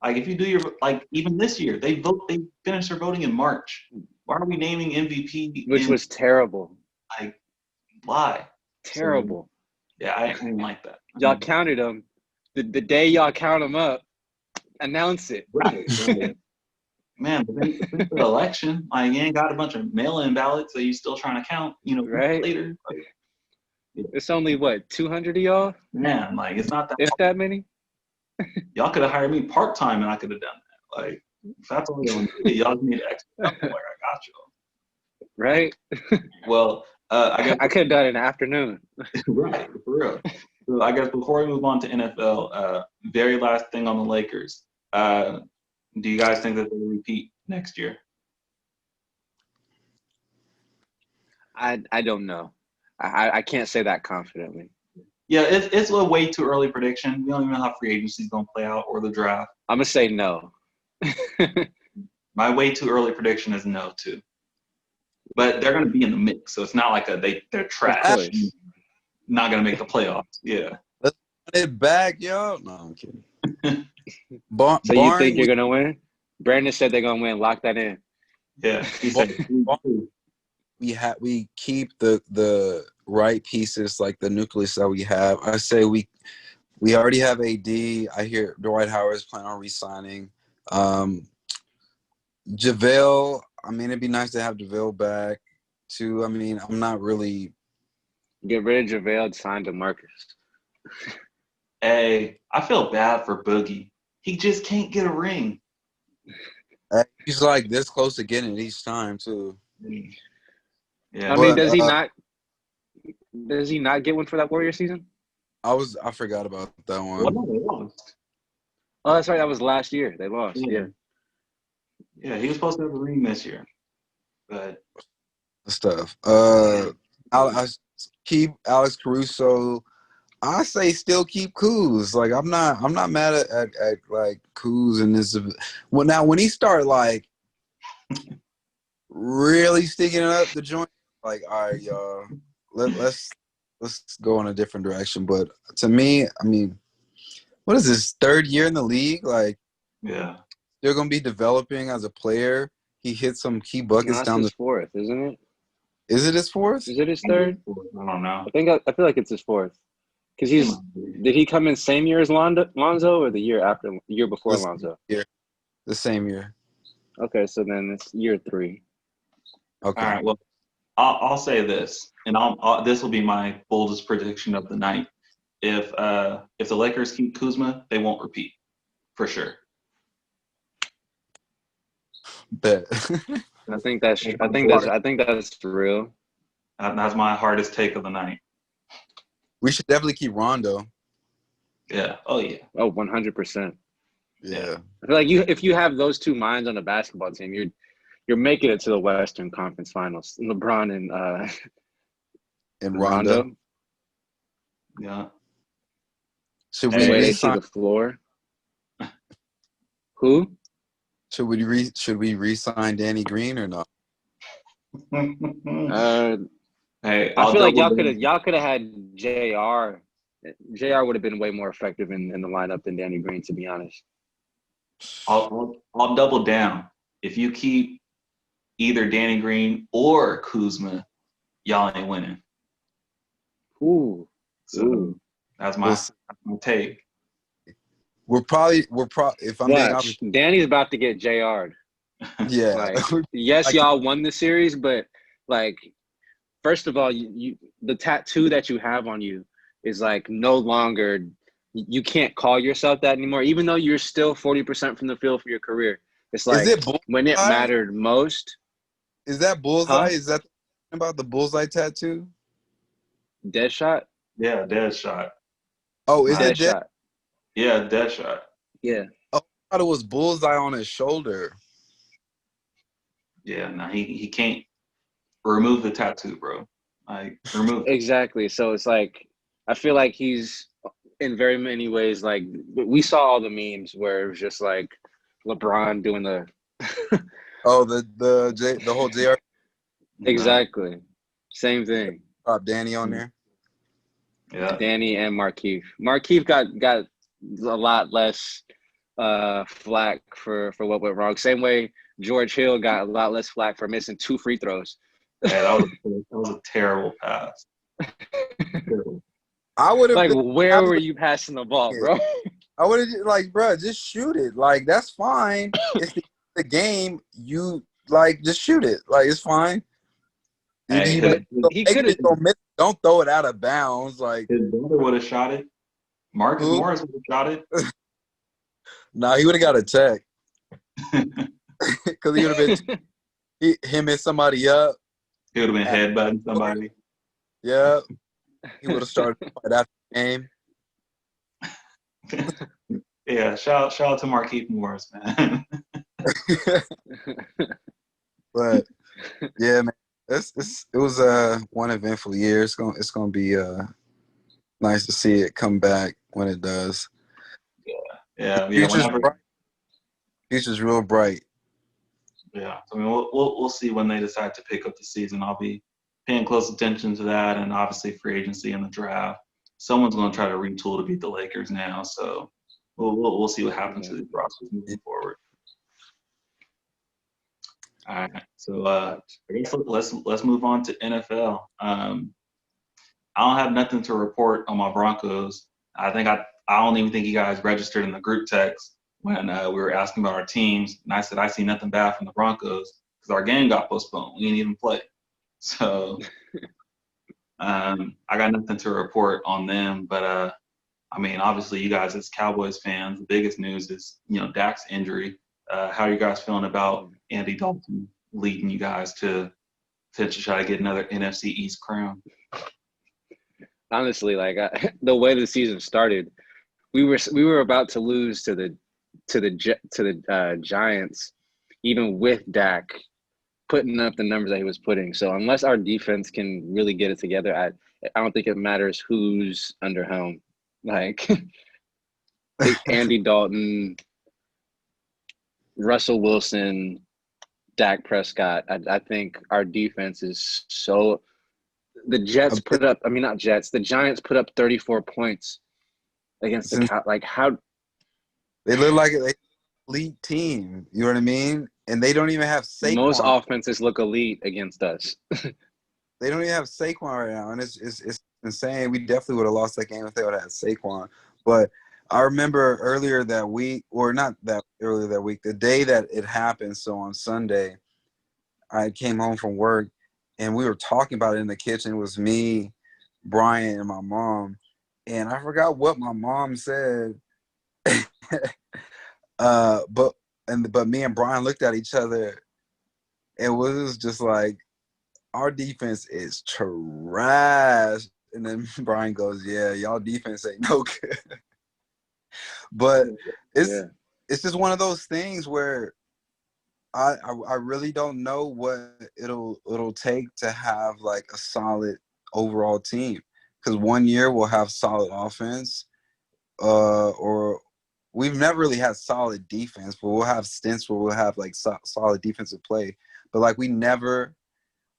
Like if you do even this year they finished their voting in March. Why are we naming MVP? Which was terrible. Like why? Terrible. So, I didn't like that. Y'all counted them. The day y'all count them up, announce it. Right. Man, but then for the election, like you ain't got a bunch of mail-in ballots that you still trying to count, right? Later. It's only what 200 of y'all. Man, like it's not that. If that many. Y'all could have hired me part time, and I could have done that. Like if that's all y'all need extra help, like I got you. Right. Well, I guess I could have done it in the afternoon. right, for real. So I guess before we move on to NFL, very last thing on the Lakers. Do you guys think that they'll repeat next year? I don't know. I can't say that confidently. Yeah, it's a way too early prediction. We don't even know how free agency is going to play out or the draft. I'm gonna say no. My way too early prediction is no too. But they're going to be in the mix, so it's not like they're trash. Not going to make the playoffs. Yeah. Let's run it back, yo. No, I'm kidding. So you think you're gonna win? Brandon said they're gonna win. Lock that in. Yeah. He said we keep the right pieces, like the nucleus that we have. I say we already have AD. I hear Dwight Howard is planning on re-signing. JaVale, I mean, it'd be nice to have JaVale back too. I mean, I'm not really get rid of JaVale and sign DeMarcus. Hey, I feel bad for Boogie. He just can't get a ring. He's like this close to getting it each time too. Yeah. I mean, does he not? Does he not get one for that Warrior season? I forgot about that one. Well, no, they lost. Oh, that's right. That was last year. They lost. Yeah. Yeah, he was supposed to have a ring this year, but stuff. I keep Alex Caruso. I say still keep Kuz. Like I'm not mad at like Kuz and this. Well, now when he start like really sticking it up the joint, like all right, y'all, let's go in a different direction. But to me, I mean, what is this third year in the league? Like, yeah, they're gonna be developing as a player. He hit some key buckets down the fourth, isn't it? Is it his fourth? Is it his third? I don't know. I feel like it's his fourth. Because did he come in same year as Lonzo or the year before Lonzo? Yeah, the same year. Okay, so then it's year 3. Okay. All right. Well, I'll say this, and this will be my boldest prediction of the night. If the Lakers keep Kuzma, they won't repeat, for sure. Bet. I think that's real. That's my hardest take of the night. We should definitely keep Rondo. Yeah. Oh yeah. Oh, 100%. Yeah. I feel like if you have those two minds on a basketball team, you're making it to the Western Conference Finals. LeBron and Rondo. Yeah. Should we re-sign the floor? Who? Should we re-sign Danny Green or not? Hey, I feel like y'all could have had JR. JR would have been way more effective in the lineup than Danny Green, to be honest. I'll double down. If you keep either Danny Green or Kuzma, y'all ain't winning. Ooh. So that's my take. We're probably if I'm being honest, Danny's about to get JR'd. Yeah. Like, yes, y'all won the series, but like, first of all, you the tattoo that you have on you is like no longer. You can't call yourself that anymore, even though you're still 40% from the field for your career. It's like when it mattered most. Is that bullseye? Huh? Is that about the bullseye tattoo? Dead shot? Yeah, dead shot. Oh, is it dead? Shot? Yeah, dead shot. Yeah. Oh, I thought it was bullseye on his shoulder. Yeah, no, he can't remove the tattoo, bro. Like, remove it. Exactly. So it's like, I feel like he's in very many ways, like, we saw all the memes where it was just like LeBron doing the oh, the whole JR. Exactly. Same thing. Danny on there. Yeah. Danny and Markieff. Markieff got a lot less flack for what went wrong. Same way George Hill got a lot less flack for missing 2 free throws. Yeah, that was a terrible pass. Terrible. I would have where were you passing the ball, bro? I would have bro, just shoot it. Like, that's fine. It's the game. You just shoot it. Like, it's fine. Hey, he could have don't throw it out of bounds. Like his brother would have shot it. Marcus Morris would have shot it. Nah, he would have got a tech because he would have been him and somebody up. He would have been headbutting somebody. Yeah, he would have started right after the game. Yeah, shout out to Marquise Morris, man. But yeah, man, it was one eventful year. It's gonna be nice to see it come back when it does. Yeah. Future's real bright. Yeah, I mean, we'll see when they decide to pick up the season. I'll be paying close attention to that, and obviously free agency and the draft. Someone's going to try to retool to beat the Lakers now, so we'll see what happens to these rosters moving forward. All right, so I guess let's move on to NFL. I don't have nothing to report on my Broncos. I don't even think you guys registered in the group text when we were asking about our teams, and I said I see nothing bad from the Broncos because our game got postponed. We didn't even play, so I got nothing to report on them. But I mean, obviously, you guys as Cowboys fans, the biggest news is Dak's injury. How are you guys feeling about Andy Dalton leading you guys to try to get another NFC East crown? Honestly, like the way the season started, we were about to lose to the Giants, even with Dak putting up the numbers that he was putting. So unless our defense can really get it together, I don't think it matters who's under helm. Like Andy Dalton, Russell Wilson, Dak Prescott. I think our defense is so. The Giants put up 34 points against the like how. They look like an elite team. You know what I mean? And they don't even have Saquon. Most offenses look elite against us. They don't even have Saquon right now, and it's insane. We definitely would have lost that game if they would have had Saquon. But I remember earlier that week, or not that earlier that week, the day that it happened. So on Sunday, I came home from work, and we were talking about it in the kitchen. It was me, Brian, and my mom, and I forgot what my mom said. But me and Brian looked at each other. It was just like, our defense is trash. And then Brian goes, "Yeah, y'all defense ain't no good." But it's just one of those things where I really don't know what it'll take to have like a solid overall team. Because one year we'll have solid offense, or we've never really had solid defense, but we'll have stints where we'll have like solid defensive play. But like we never,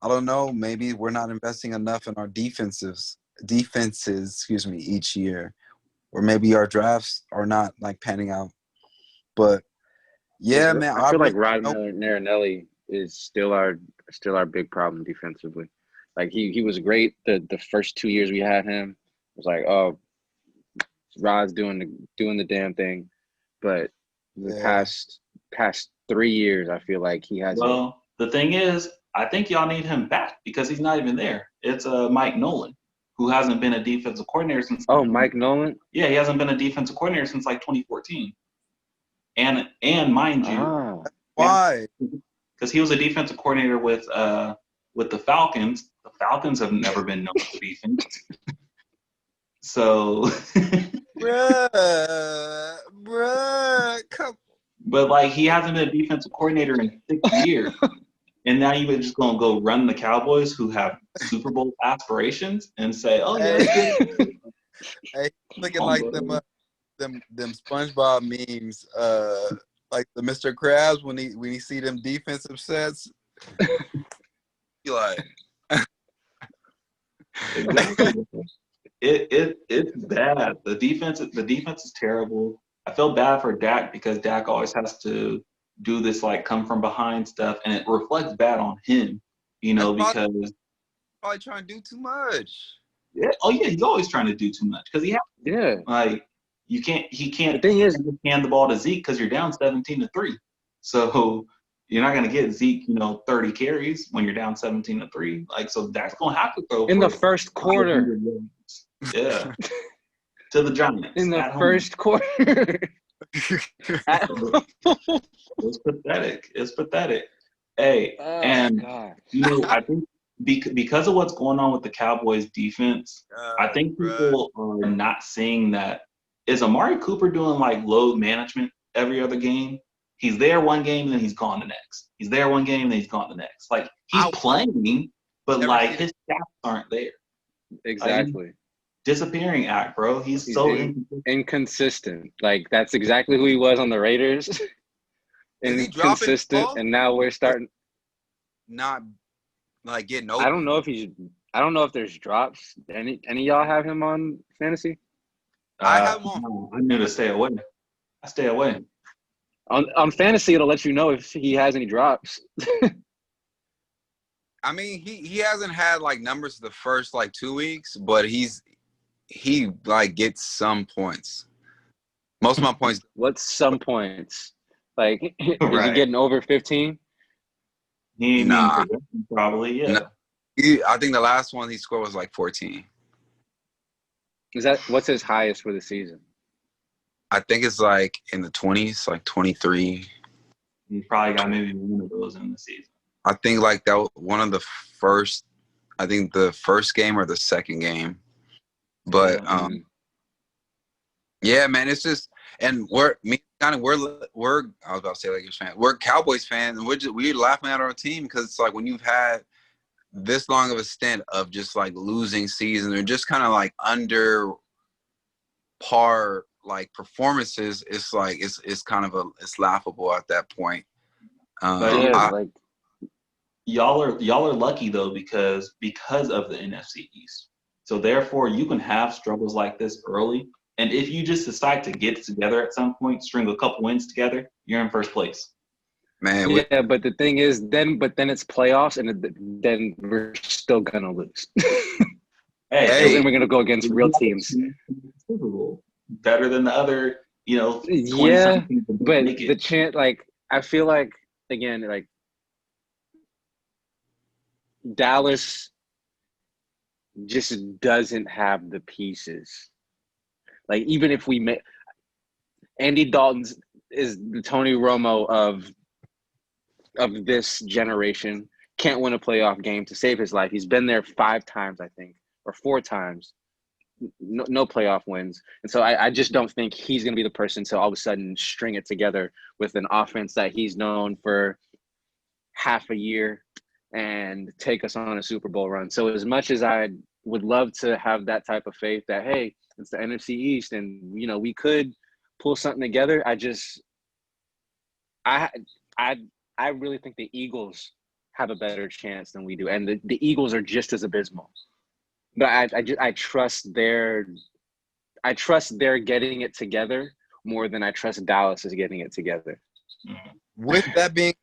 I don't know, maybe we're not investing enough in our defenses, each year, or maybe our drafts are not like panning out. But yeah, man, I feel like Rod Marinelli is still our big problem defensively. Like he was great the first 2 years we had him. It was like, oh, Rod's doing the damn thing, but the past 3 years, I feel like he has. Well, the thing is, I think y'all need him back because he's not even there. It's Mike Nolan, who hasn't been a defensive coordinator since. Oh, Mike Nolan? Yeah, he hasn't been a defensive coordinator since like 2014. And mind you, why? Because he was a defensive coordinator with the Falcons. The Falcons have never been known for defense. So, bruh, come. But like he hasn't been a defensive coordinator in 6 years, and now you're just gonna go run the Cowboys, who have Super Bowl aspirations, and say, "Oh yeah." Hey, looking like them SpongeBob memes, like the Mr. Krabs when he see them defensive sets. You like. Exactly. It's bad. The defense is terrible. I feel bad for Dak because Dak always has to do this like come from behind stuff, and it reflects bad on him. Because probably trying to do too much. Yeah. Oh yeah, he's always trying to do too much because he has. Yeah. Like he can't. The thing is, hand the ball to Zeke because you're down 17-3. So You're not gonna get Zeke, 30 carries when you're down 17-3. Like, so that's gonna have to throw in for the first quarter. Yeah, to the Giants In the at first quarter. home. It's pathetic. It's pathetic. Hey, and God. I think because of what's going on with the Cowboys defense, I think people are not seeing that. Is Amari Cooper doing like load management every other game? He's there one game, then he's gone the next. He's there one game, then he's gone the next. Like, he's playing, but like his stats aren't there. Exactly. Disappearing act, bro. He's so inconsistent. Like, that's exactly who he was on the Raiders. Inconsistent, and now we're starting not like getting open. I don't know if there's drops. Any of y'all have him on fantasy? I have him on. No, I knew to stay away. I stay away. On fantasy, it'll let you know if he has any drops. I mean, he hasn't had like numbers the first like 2 weeks, but he like gets some points. Most of my points. What's some points? Like, is he getting over 15? Nah. Probably, yeah. No. I think the last one he scored was like 14. What's his highest for the season? I think it's like in the 20s, like 23. He probably got maybe one of those in the season. I think like that was one of the first. I think the first game or the second game. But yeah, man, it's just, and we're I was about to say Lakers fans. We're Cowboys fans, and we're laughing at our team because it's like when you've had this long of a stint of just like losing seasons or just kind of like under par like performances, it's like it's kind of it's laughable at that point. Y'all are lucky though because of the NFC East. So therefore, you can have struggles like this early, and if you just decide to get it together at some point, string a couple wins together, you're in first place. Man, yeah, but the thing is, then it's playoffs, and then we're still gonna lose. Then we're gonna go against real teams. Super Bowl better than the other, Yeah, but the chance, like, I feel like again, like Dallas just doesn't have the pieces. Like, even if we make Andy Dalton is the Tony Romo of this generation, can't win a playoff game to save his life. He's been there 5 times, I think, or 4 times. No playoff wins. And so I just don't think he's going to be the person to all of a sudden string it together with an offense that he's known for half a year and take us on a Super Bowl run. So as much as I would love to have that type of faith that, hey, it's the NFC East and, we could pull something together, I really think the Eagles have a better chance than we do. And the Eagles are just as abysmal. But I trust their getting it together more than I trust Dallas is getting it together. With that being,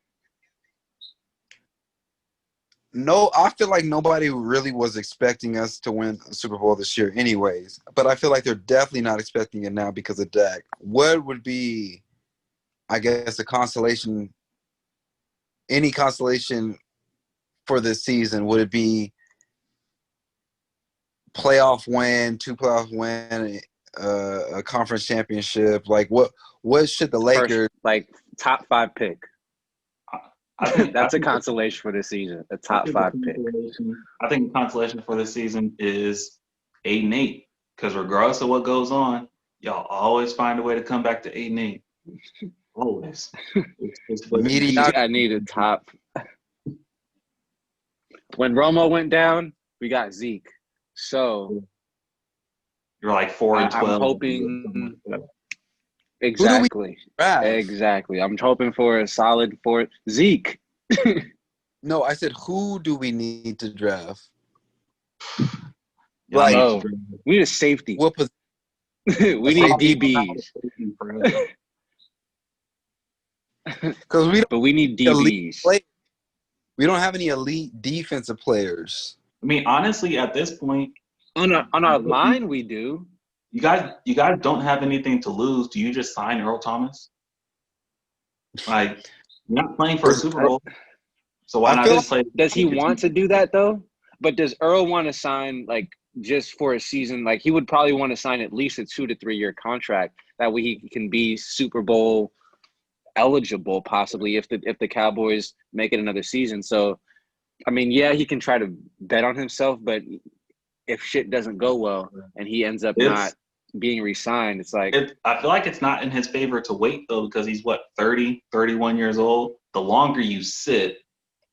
I feel like nobody really was expecting us to win the Super Bowl this year anyways. But I feel like they're definitely not expecting it now because of Dak. What would be, I guess, a consolation, any consolation for this season? Would it be playoff win, 2 playoff win, a conference championship? Like, what should the Lakers – like, top 5 pick? I think that's a consolation for this season. A top 5 pick. I think the consolation for this season is 8-8. Because regardless of what goes on, y'all always find a way to come back to 8-8. Always. I need a top. When Romo went down, we got Zeke. So you're like 4-12. I'm hoping. Exactly. I'm hoping for a solid 4. Zeke. No, I said, who do we need to draft? We need a safety. What we need DBs. But we need DBs. We don't have any elite defensive players. I mean, honestly, at this point, on our line, we do. You guys don't have anything to lose. Do you just sign Earl Thomas? Like, You're not playing for a Super Bowl, so why not just play? Does he want to do that though? But does Earl want to sign like just for a season? Like he would probably want to sign at least a 2 to 3 year contract. That way he can be Super Bowl eligible, possibly if the Cowboys make it another season. So, I mean, yeah, he can try to bet on himself, but if shit doesn't go well and he ends up not being re-signed, it's like I feel like it's not in his favor to wait though, because he's 30, 31 years old. The longer you sit,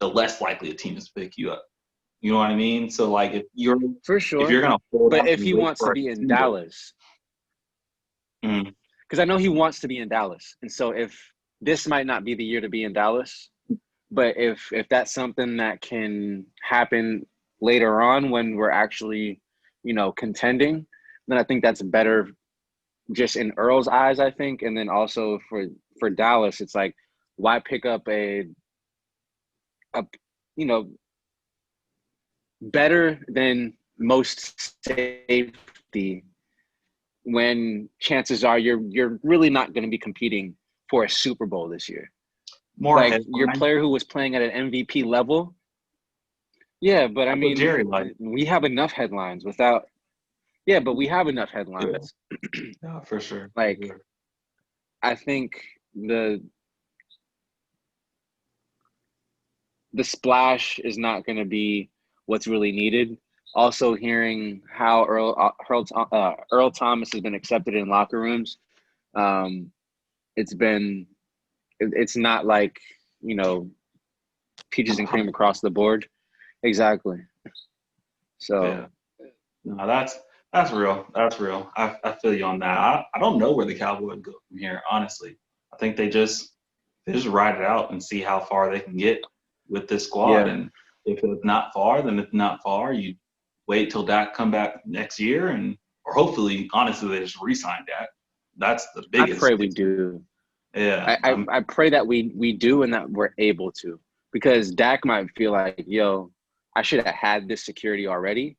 the less likely a team is to pick you up. You know what I mean? So like if you're for sure, if you're gonna hold but on if he wants to be in Dallas, because I know he wants to be in Dallas, and so if this might not be the year to be in Dallas, but if that's something that can happen later on when we're actually, contending, then I think that's better just in Earl's eyes, I think. And then also for Dallas, it's like, why pick up a better than most safety when chances are you're really not going to be competing for a Super Bowl this year. More like your player who was playing at an MVP level. Yeah, but I mean, Jerry, we have enough headlines without. Yeah, but we have enough headlines. Yeah, for sure. Like, For sure. I think the splash is not going to be what's really needed. Also, hearing how Earl Thomas has been accepted in locker rooms, it's not like peaches and cream across the board. Exactly. So, yeah. No, that's real. That's real. I feel you on that. I don't know where the Cowboys go from here, honestly. I think they just ride it out and see how far they can get with this squad. Yeah. And if it's not far, then it's not far. You wait till Dak come back next year, or hopefully, honestly, they just re-sign Dak. That's the biggest. I pray we do. Yeah. I pray that we do and that we're able to, because Dak might feel like, yo, I should have had this security already,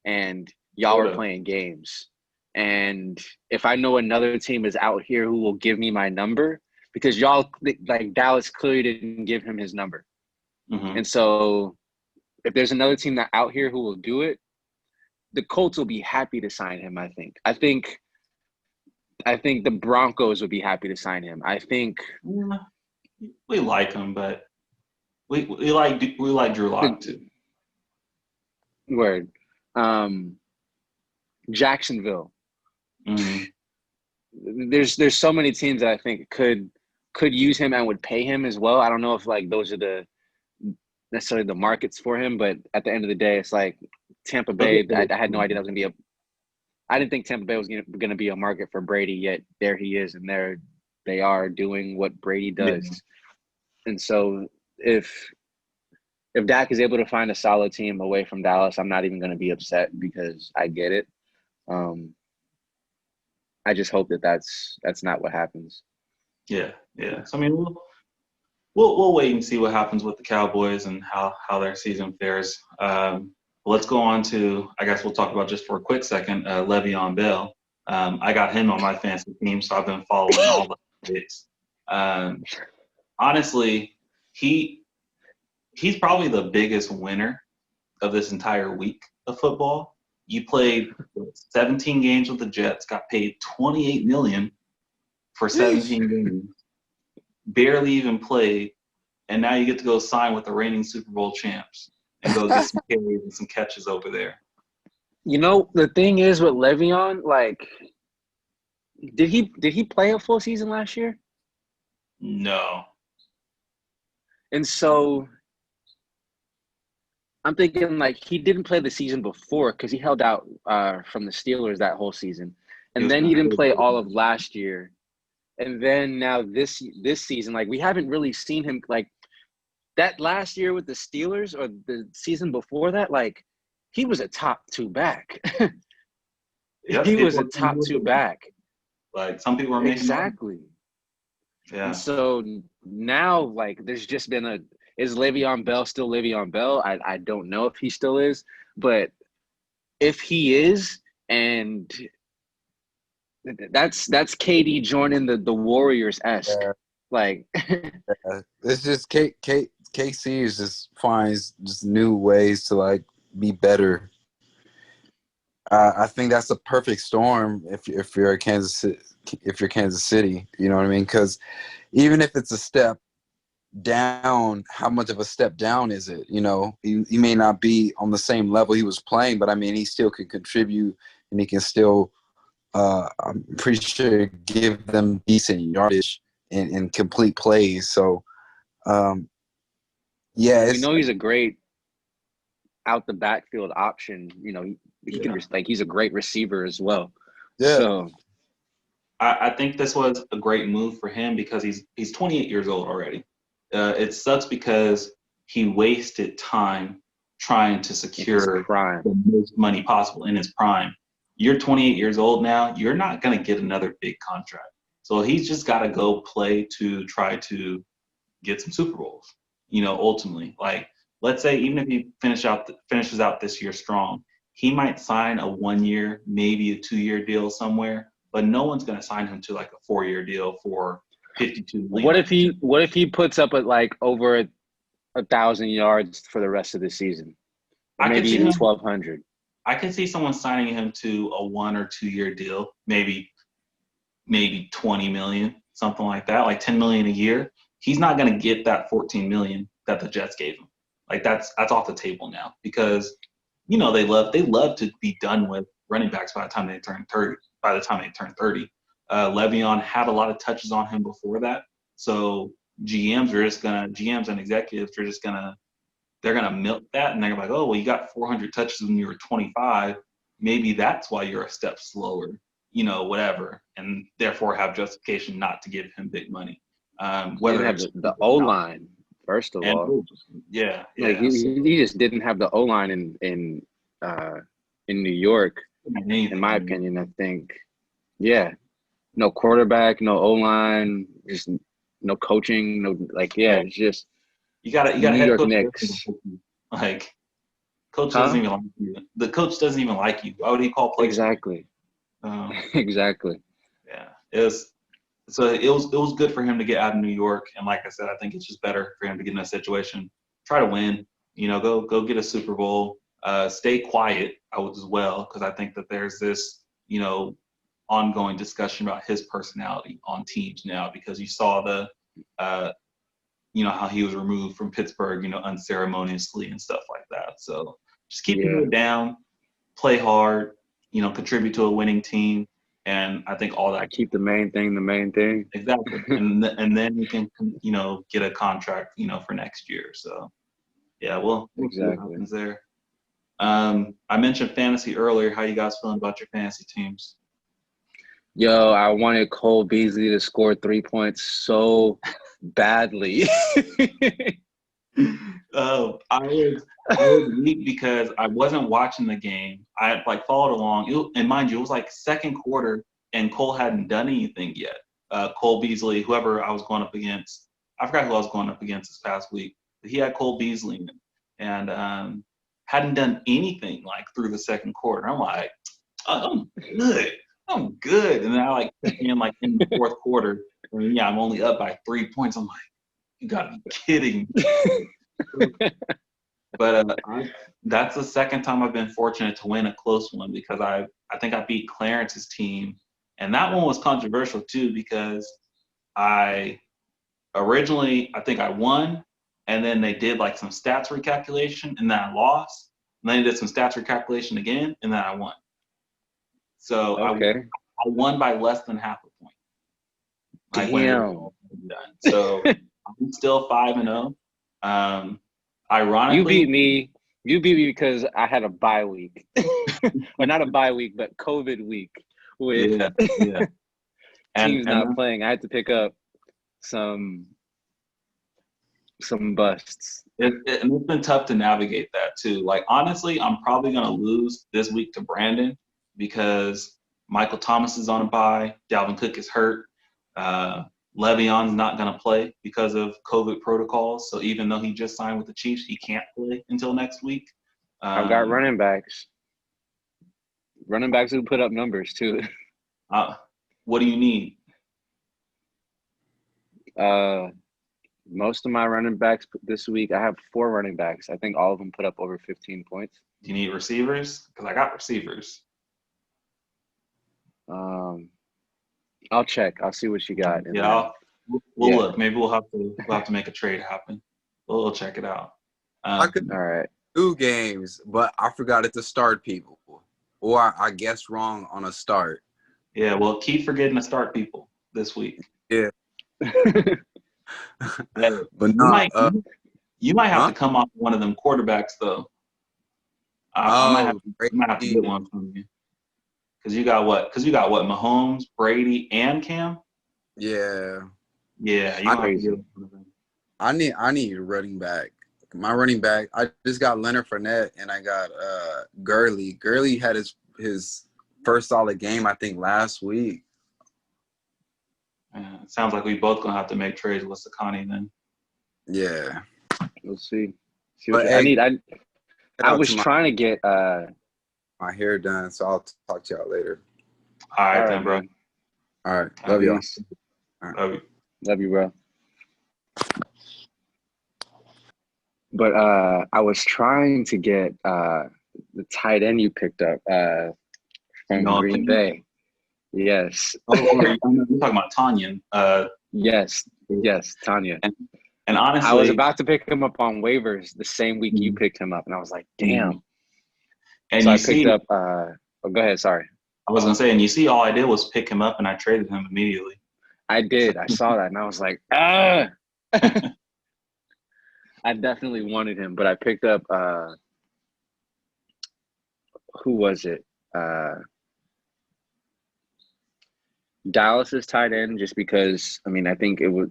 and y'all were playing games. And if I know another team is out here who will give me my number, because y'all, like Dallas clearly didn't give him his number. Mm-hmm. And so if there's another team that out here who will do it, the Colts will be happy to sign him, I think. I think the Broncos would be happy to sign him. I think we like him, but we like Drew Lock too. Word. Jacksonville. Mm-hmm. There's so many teams that I think could use him and would pay him as well. I don't know if like those are necessarily the markets for him, but at the end of the day, it's like Tampa Bay. I had no idea that was gonna be I didn't think Tampa Bay was gonna be a market for Brady, yet there he is, and they are doing what Brady does. Yeah. And so if Dak is able to find a solid team away from Dallas, I'm not even going to be upset because I get it. I just hope that that's not what happens. Yeah. So I mean, we'll wait and see what happens with the Cowboys and how their season fares. Let's go on to, I guess we'll talk about just for a quick second, Le'Veon Bell. I got him on my fantasy team, so I've been following all the updates. Honestly, he's probably the biggest winner of this entire week of football. You played 17 games with the Jets, got paid $28 million for 17 games, barely even played, and now you get to go sign with the reigning Super Bowl champs and go get some carries and some catches over there. The thing is with Le'Veon, like, did he play a full season last year? No. And so I'm thinking, like, he didn't play the season before because he held out from the Steelers that whole season. And then he didn't play all of last year. And then now this season, like, we haven't really seen him, like, that last year with the Steelers or the season before that, like, he was a top 2 back. Yep, he was a top 2 back. Like, some people are making exactly. Money. Yeah. And so now, like, there's just been is Le'Veon Bell still Le'Veon Bell? I don't know if he still is, but if he is, and that's KD joining the Warriors-esque. Like, It's just KC is just finds just new ways to like be better. I think that's a perfect storm if you're Kansas City, you know what I mean? Because even if it's a step down, how much of a step down is it? You know, he may not be on the same level he was playing, but I mean, he still can contribute, and he can still, I'm pretty sure, give them decent yardage and complete plays. So, yeah, we know he's a great out the backfield option. You know, he can like he's a great receiver as well. Yeah. So I think this was a great move for him because he's 28 years old already. It sucks because he wasted time trying to secure the most money possible in his prime. You're 28 years old now. You're not going to get another big contract. So he's just got to go play to try to get some Super Bowls, you know, ultimately. Like, let's say even if he finishes out this year strong, he might sign a 1 year, maybe a 2 year deal somewhere, but no one's going to sign him to like a 4 year deal for 52 million. What if he puts up at like over 1,000 yards for the rest of the season? Or maybe even 1,200. I could see someone signing him to a 1 or 2 year deal, maybe 20 million, something like that, like 10 million a year. He's not going to get that 14 million that the Jets gave him. Like that's off the table now because, you know, they love to be done with running backs by the time they turn 30. Le'Veon had a lot of touches on him before that. So GMs and executives are just they're gonna milk that, and they're like, oh, well, you got 400 touches when you were 25. Maybe that's why you're a step slower, you know, whatever, and therefore have justification not to give him big money. Whether have the O line first of all, yeah. Like he just didn't have the O line in New York, in my opinion. I think, no quarterback, no O line, just no coaching, no it's just you got New head York coach Knicks. Like coach doesn't even like you. The coach doesn't even like you. Why would he call plays? Exactly. Exactly. Yeah, it was good for him to get out of New York, and like I said, I think it's just better for him to get in a situation, try to win. You know, go get a Super Bowl. Stay quiet, I would as well, because I think that there's this, you know, ongoing discussion about his personality on teams now because you saw the, you know, how he was removed from Pittsburgh, you know, unceremoniously and stuff like that. So just keep it down, play hard, you know, contribute to a winning team. And I think all that. Keep the main thing. Exactly. and then you can, you know, get a contract, you know, for next year. So, yeah, we'll see what happens there. I mentioned fantasy earlier. How you guys feeling about your fantasy teams? Yo, I wanted Cole Beasley to score 3 points so badly. I was weak because I wasn't watching the game. I like followed along. And mind you, it was like second quarter, and Cole hadn't done anything yet. Cole Beasley, whoever I was going up against, I forgot who I was going up against this past week. But he had Cole Beasley in, and hadn't done anything like through the second quarter. I'm like, oh, I'm good. And then I like in the fourth quarter. And I'm only up by 3 points. I'm like, you gotta be kidding me. But that's the second time I've been fortunate to win a close one because I think I beat Clarence's team. And that one was controversial too because I think I won, and then they did like some stats recalculation, and then I lost. And then they did some stats recalculation again, and then I won. So I won by less than half a point. Damn. So I'm still 5-0. Ironically, you beat me because I had a bye week. Or not a bye week, but COVID week with teams not playing. I had to pick up some busts. It's been tough to navigate that too. Like honestly, I'm probably gonna lose this week to Brandon because Michael Thomas is on a bye. Dalvin Cook is hurt. Le'Veon's not going to play because of COVID protocols. So even though he just signed with the Chiefs, he can't play until next week. I've got running backs. Running backs who put up numbers too. What do you need? Most of my running backs this week, I have 4 running backs. I think all of them put up over 15 points. Do you need receivers? Because I got receivers. I'll check. I'll see what you got. Yeah, we'll look. Maybe we'll have to make a trade happen. We'll check it out. I could all right. 2 games, but I forgot it to start people, or I guessed wrong on a start. Yeah, well, keep forgetting to start people this week. Yeah. But you might have to come off one of them quarterbacks though. I might have to get one from you. Because you got what? Mahomes, Brady, and Cam. Yeah. Yeah, I need a running back. My running back, I just got Leonard Fournette and I got Gurley. Gurley had his first solid game, I think, last week. It sounds like we both gonna have to make trades with Sekani then. Yeah. We'll see. But I was trying to get my hair done, so I'll talk to y'all later. All right then, bro. All right. Love y'all. Right. Love you. Love you, bro. But I was trying to get the tight end you picked up from Green Bay. Yes. You're talking about Tanyan. Yes, Tanya. And honestly, I was about to pick him up on waivers the same week you picked him up, and I was like, damn. And so I picked up go ahead, sorry. I was gonna say, and you see, all I did was pick him up and I traded him immediately. I did. I saw that and I was like, I definitely wanted him, but I picked up who was it? Dallas's tight end, just because I think it was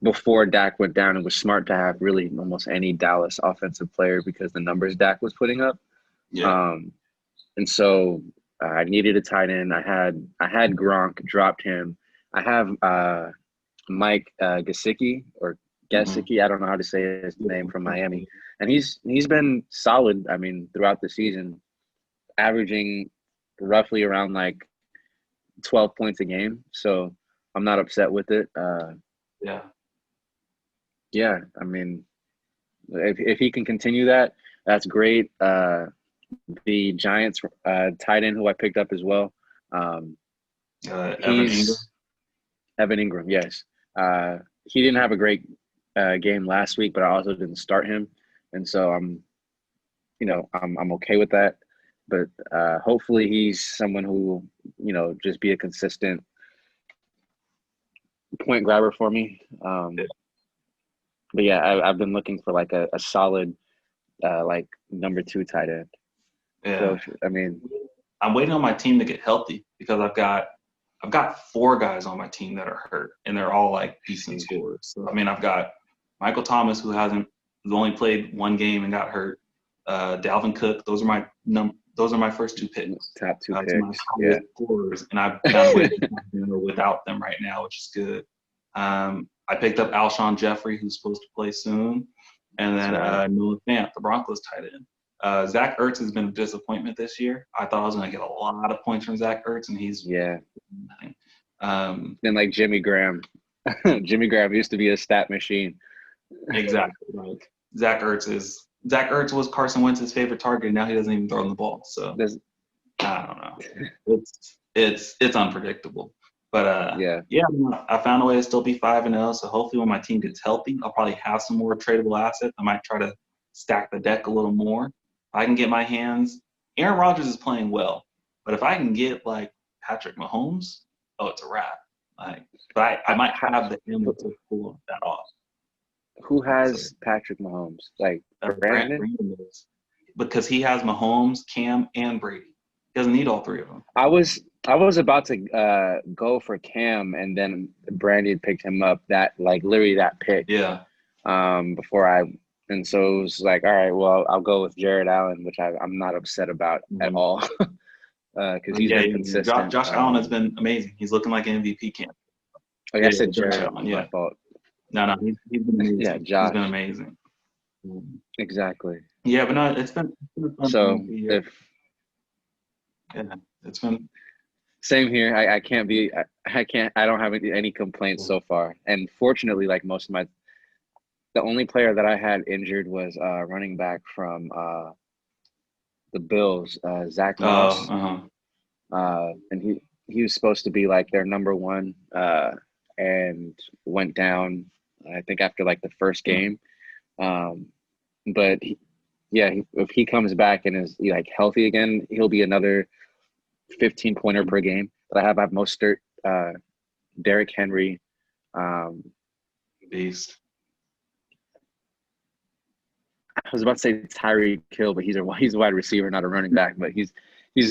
before Dak went down, it was smart to have really almost any Dallas offensive player because the numbers Dak was putting up. Yeah. And so I needed a tight end. I had Gronk, dropped him. I have Mike Gesicki or Gesicki. I don't know how to say his name, from Miami, and he's been solid. Throughout the season, averaging roughly around like 12 points a game. So I'm not upset with it. Yeah. If he can continue that, that's great. The Giants tight end who I picked up as well. Evan Ingram, yes. He didn't have a great game last week, but I also didn't start him, and so I'm okay with that. But hopefully he's someone who just be a consistent point grabber for me. But yeah, I've been looking for like a solid like number 2 tight end. Yeah. So, I'm waiting on my team to get healthy because I've got 4 guys on my team that are hurt, and they're all like decent scorers. So I've got Michael Thomas, who only played 1 game and got hurt. Dalvin Cook. Those are my first 2 picks. Top 2 picks. My scorers, and I've found a way to without them right now, which is good. I picked up Alshon Jeffrey, who's supposed to play soon, and then Noah Fant, the Broncos tight end. Zach Ertz has been a disappointment this year. I thought I was going to get a lot of points from Zach Ertz, and he's been like Jimmy Graham. Jimmy Graham used to be a stat machine. Exactly. Like Zach Ertz was Carson Wentz's favorite target, and now he doesn't even throw him the ball. So I don't know. It's unpredictable. But I found a way to still be 5-0. So hopefully when my team gets healthy, I'll probably have some more tradable assets. I might try to stack the deck a little more. If I can get my hands, Aaron Rodgers is playing well, but if I can get like Patrick Mahomes, it's a wrap. But I might have the ammo to pull that off. Who has Patrick Mahomes? Like Brandon? Because he has Mahomes, Cam, and Brady. He doesn't need all 3 of them. I was about to go for Cam, and then Brandon picked him up. That literally that pick. Yeah. And so it was like, all right, well, I'll go with Jared Allen, which I'm not upset about at all, because he's been consistent. Josh Allen has been amazing. He's looking like an MVP candidate. I said Jared Allen. Yeah. My fault. No, he's been amazing. Yeah, Josh. He's been amazing. Exactly. Yeah, but no, it's been fun. So it's been Same here. I can't be. I can't. I don't have any complaints so far. And fortunately, like most of the only player that I had injured was running back from the Bills, Zach Moss. And he was supposed to be like their number one, and went down, I think, after like the first game. But if he comes back and is like healthy again, he'll be another 15-pointer per game. But I have Mostert, Derrick Henry, beast. I was about to say Tyreek Hill, but he's a wide receiver, not a running back. But he's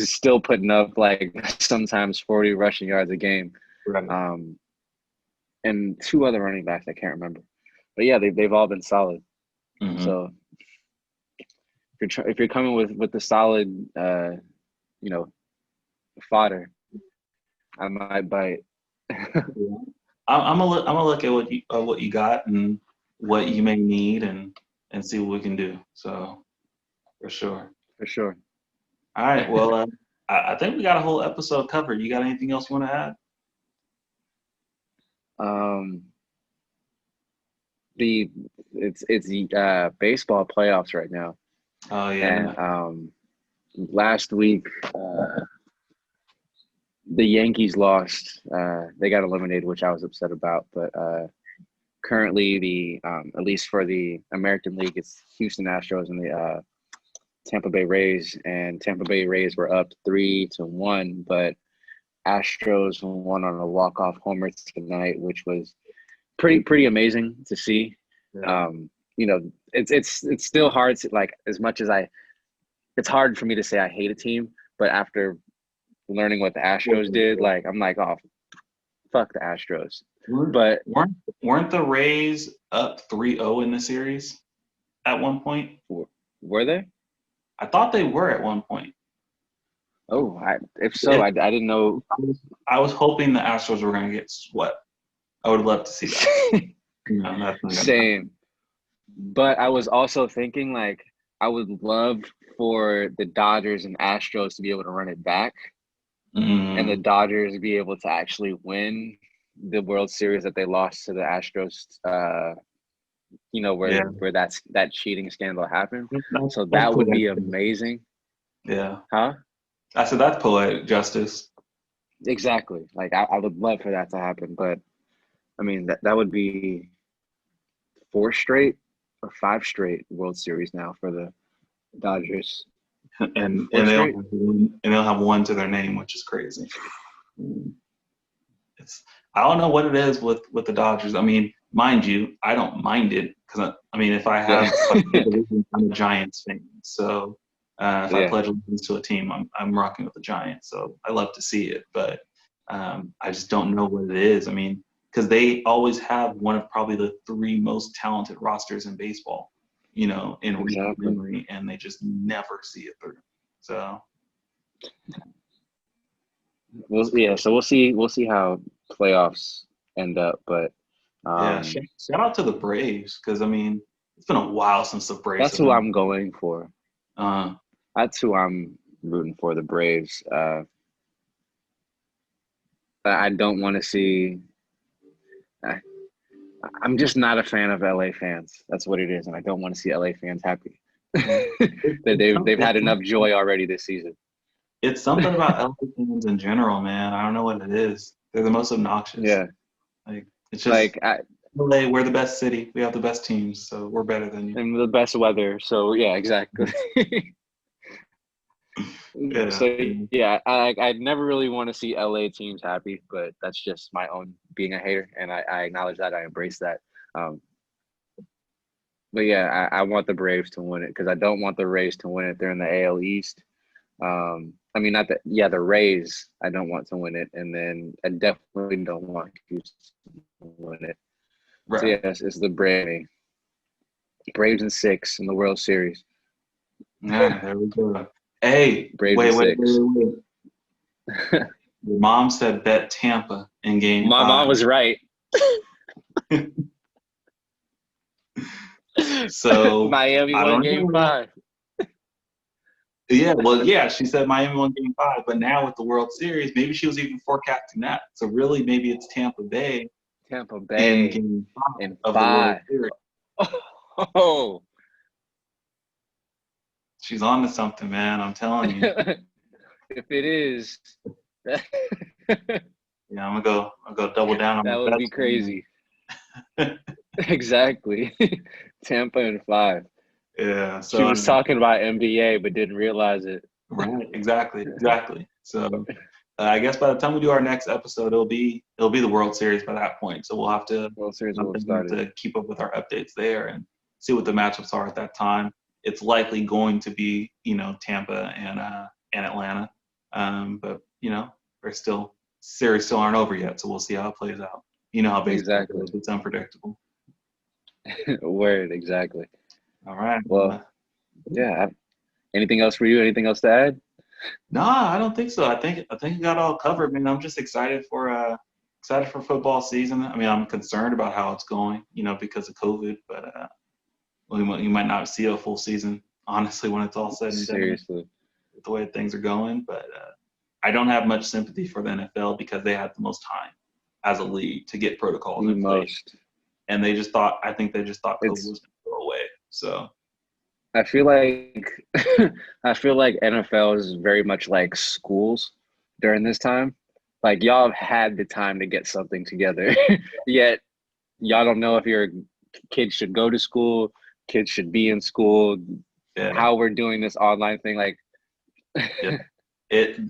still putting up like sometimes 40 rushing yards a game. Right. And two other running backs I can't remember. But yeah, they've all been solid. Mm-hmm. So if you're coming with the solid, fodder, I might bite. I'm gonna look at what you got and what you may need and see what we can do. So for sure. All right. Well, I think we got a whole episode covered. You got anything else you want to add? It's the baseball playoffs right now. Oh yeah. And last week the Yankees lost. They got eliminated, which I was upset about. But currently, at least for the American League, it's Houston Astros and the Tampa Bay Rays. And Tampa Bay Rays were up 3-1, but Astros won on a walk-off homer tonight, which was pretty amazing to see. Yeah. It's still hard to, like, as much as it's hard for me to say I hate a team, but after learning what the Astros did, like, I'm like, oh, fuck the Astros. But weren't the Rays up 3-0 in the series at one point? Were they? I thought they were at one point. Oh, if so, I didn't know. I was hoping the Astros were going to get swept. I would love to see that. No, that's not same. But I was also thinking, like, I would love for the Dodgers and Astros to be able to run it back, and the Dodgers be able to actually win the World Series that they lost to the Astros. Where that cheating scandal happened. So that would be amazing. Yeah. Huh? I said that's poetic justice. Exactly. Like, I would love for that to happen, but I mean that would be 4 straight or 5 straight World Series now for the Dodgers. And they'll have one to their name, which is crazy. I don't know what it is with the Dodgers. I mean, mind you, I don't mind it because if I have, I'm a Giants fan. So if I pledge allegiance to a team, I'm rocking with the Giants. So I love to see it, but I just don't know what it is. I mean, because they always have one of probably the 3 most talented rosters in baseball, in recent memory, and they just never see it through. So. So we'll see how playoffs end up, but shout out to the Braves because it's been a while since the Braves. That's who I'm going for. That's who I'm rooting for, the Braves. I don't want to see. I'm just not a fan of LA fans. That's what it is, and I don't want to see LA fans happy. They've had enough joy already this season. It's something about LA fans in general, man. I don't know what it is. They're the most obnoxious. Yeah. Like, it's just like LA, we're the best city. We have the best teams, so we're better than you. And the best weather. So yeah, exactly. I never really want to see LA teams happy, but that's just my own being a hater, and I acknowledge that. I embrace that. But yeah, I want the Braves to win it because I don't want the Rays to win it. They're in the AL East. The Rays, I don't want to win it, and then I definitely don't want Houston to win it. Right. So yes, it's the Braves in 6 in the World Series. Yeah, there we go. Hey, Braves wait. Your mom said bet Tampa in game 5. My mom was right. So Miami won game 5. Yeah, well, yeah, she said Miami won Game 5, but now with the World Series, maybe she was even forecasting that. So really, maybe it's Tampa Bay in Game 5 in of the World Series. Oh, She's on to something, man. I'm telling you. if it is, that Yeah, I'm gonna go double down on my would be bets. crazy. Exactly. Tampa in 5. Yeah, so She was talking about NBA, but didn't realize it. right, exactly. So I guess by the time we do our next episode, it'll be the World Series by that point. So we'll have to World Series will have started. to keep up with our updates there and see what the matchups are at that time. It's likely going to be Tampa and Atlanta, but we're still series still aren't over yet, so we'll see how it plays out. You know how baseball Exactly. goes; it's unpredictable. Word, exactly. All right. Well, yeah. Anything else for you? Anything else to add? No, I don't think so. I think we got all covered, man. I'm just excited for football season. I mean, I'm concerned about how it's going, because of COVID, but you might not see a full season, honestly, when it's all said and done. Seriously. With the way things are going, but I don't have much sympathy for the NFL because they had the most time as a league to get protocols in place, and I think they just thought COVID was going to go away. So I feel like NFL is very much like schools during this time. Like y'all have had the time to get something together, yet y'all don't know if your kids should go to school, kids should be in school, how we're doing this online thing. Like,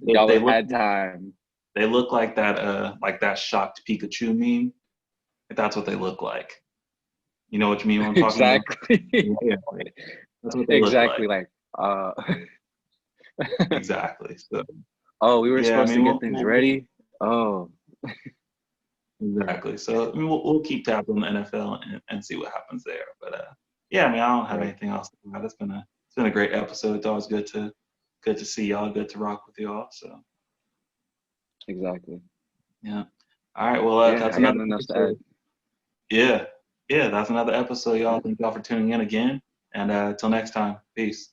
y'all have had time. They look like that shocked Pikachu meme. That's what they look like. You know what you mean? When I'm talking exactly. Yeah, that's what they exactly. look like. Exactly. So. Oh, we were supposed to get things ready. Oh. Exactly. So we'll keep tabs on the NFL and see what happens there. But yeah, I mean, I don't have anything else to add. It's been a great episode. It's always good to see y'all. Good to rock with y'all. So. Exactly. Yeah. All right. Well, that's another episode. Yeah. That's another episode, y'all. Thank y'all for tuning in again. And until next time, peace.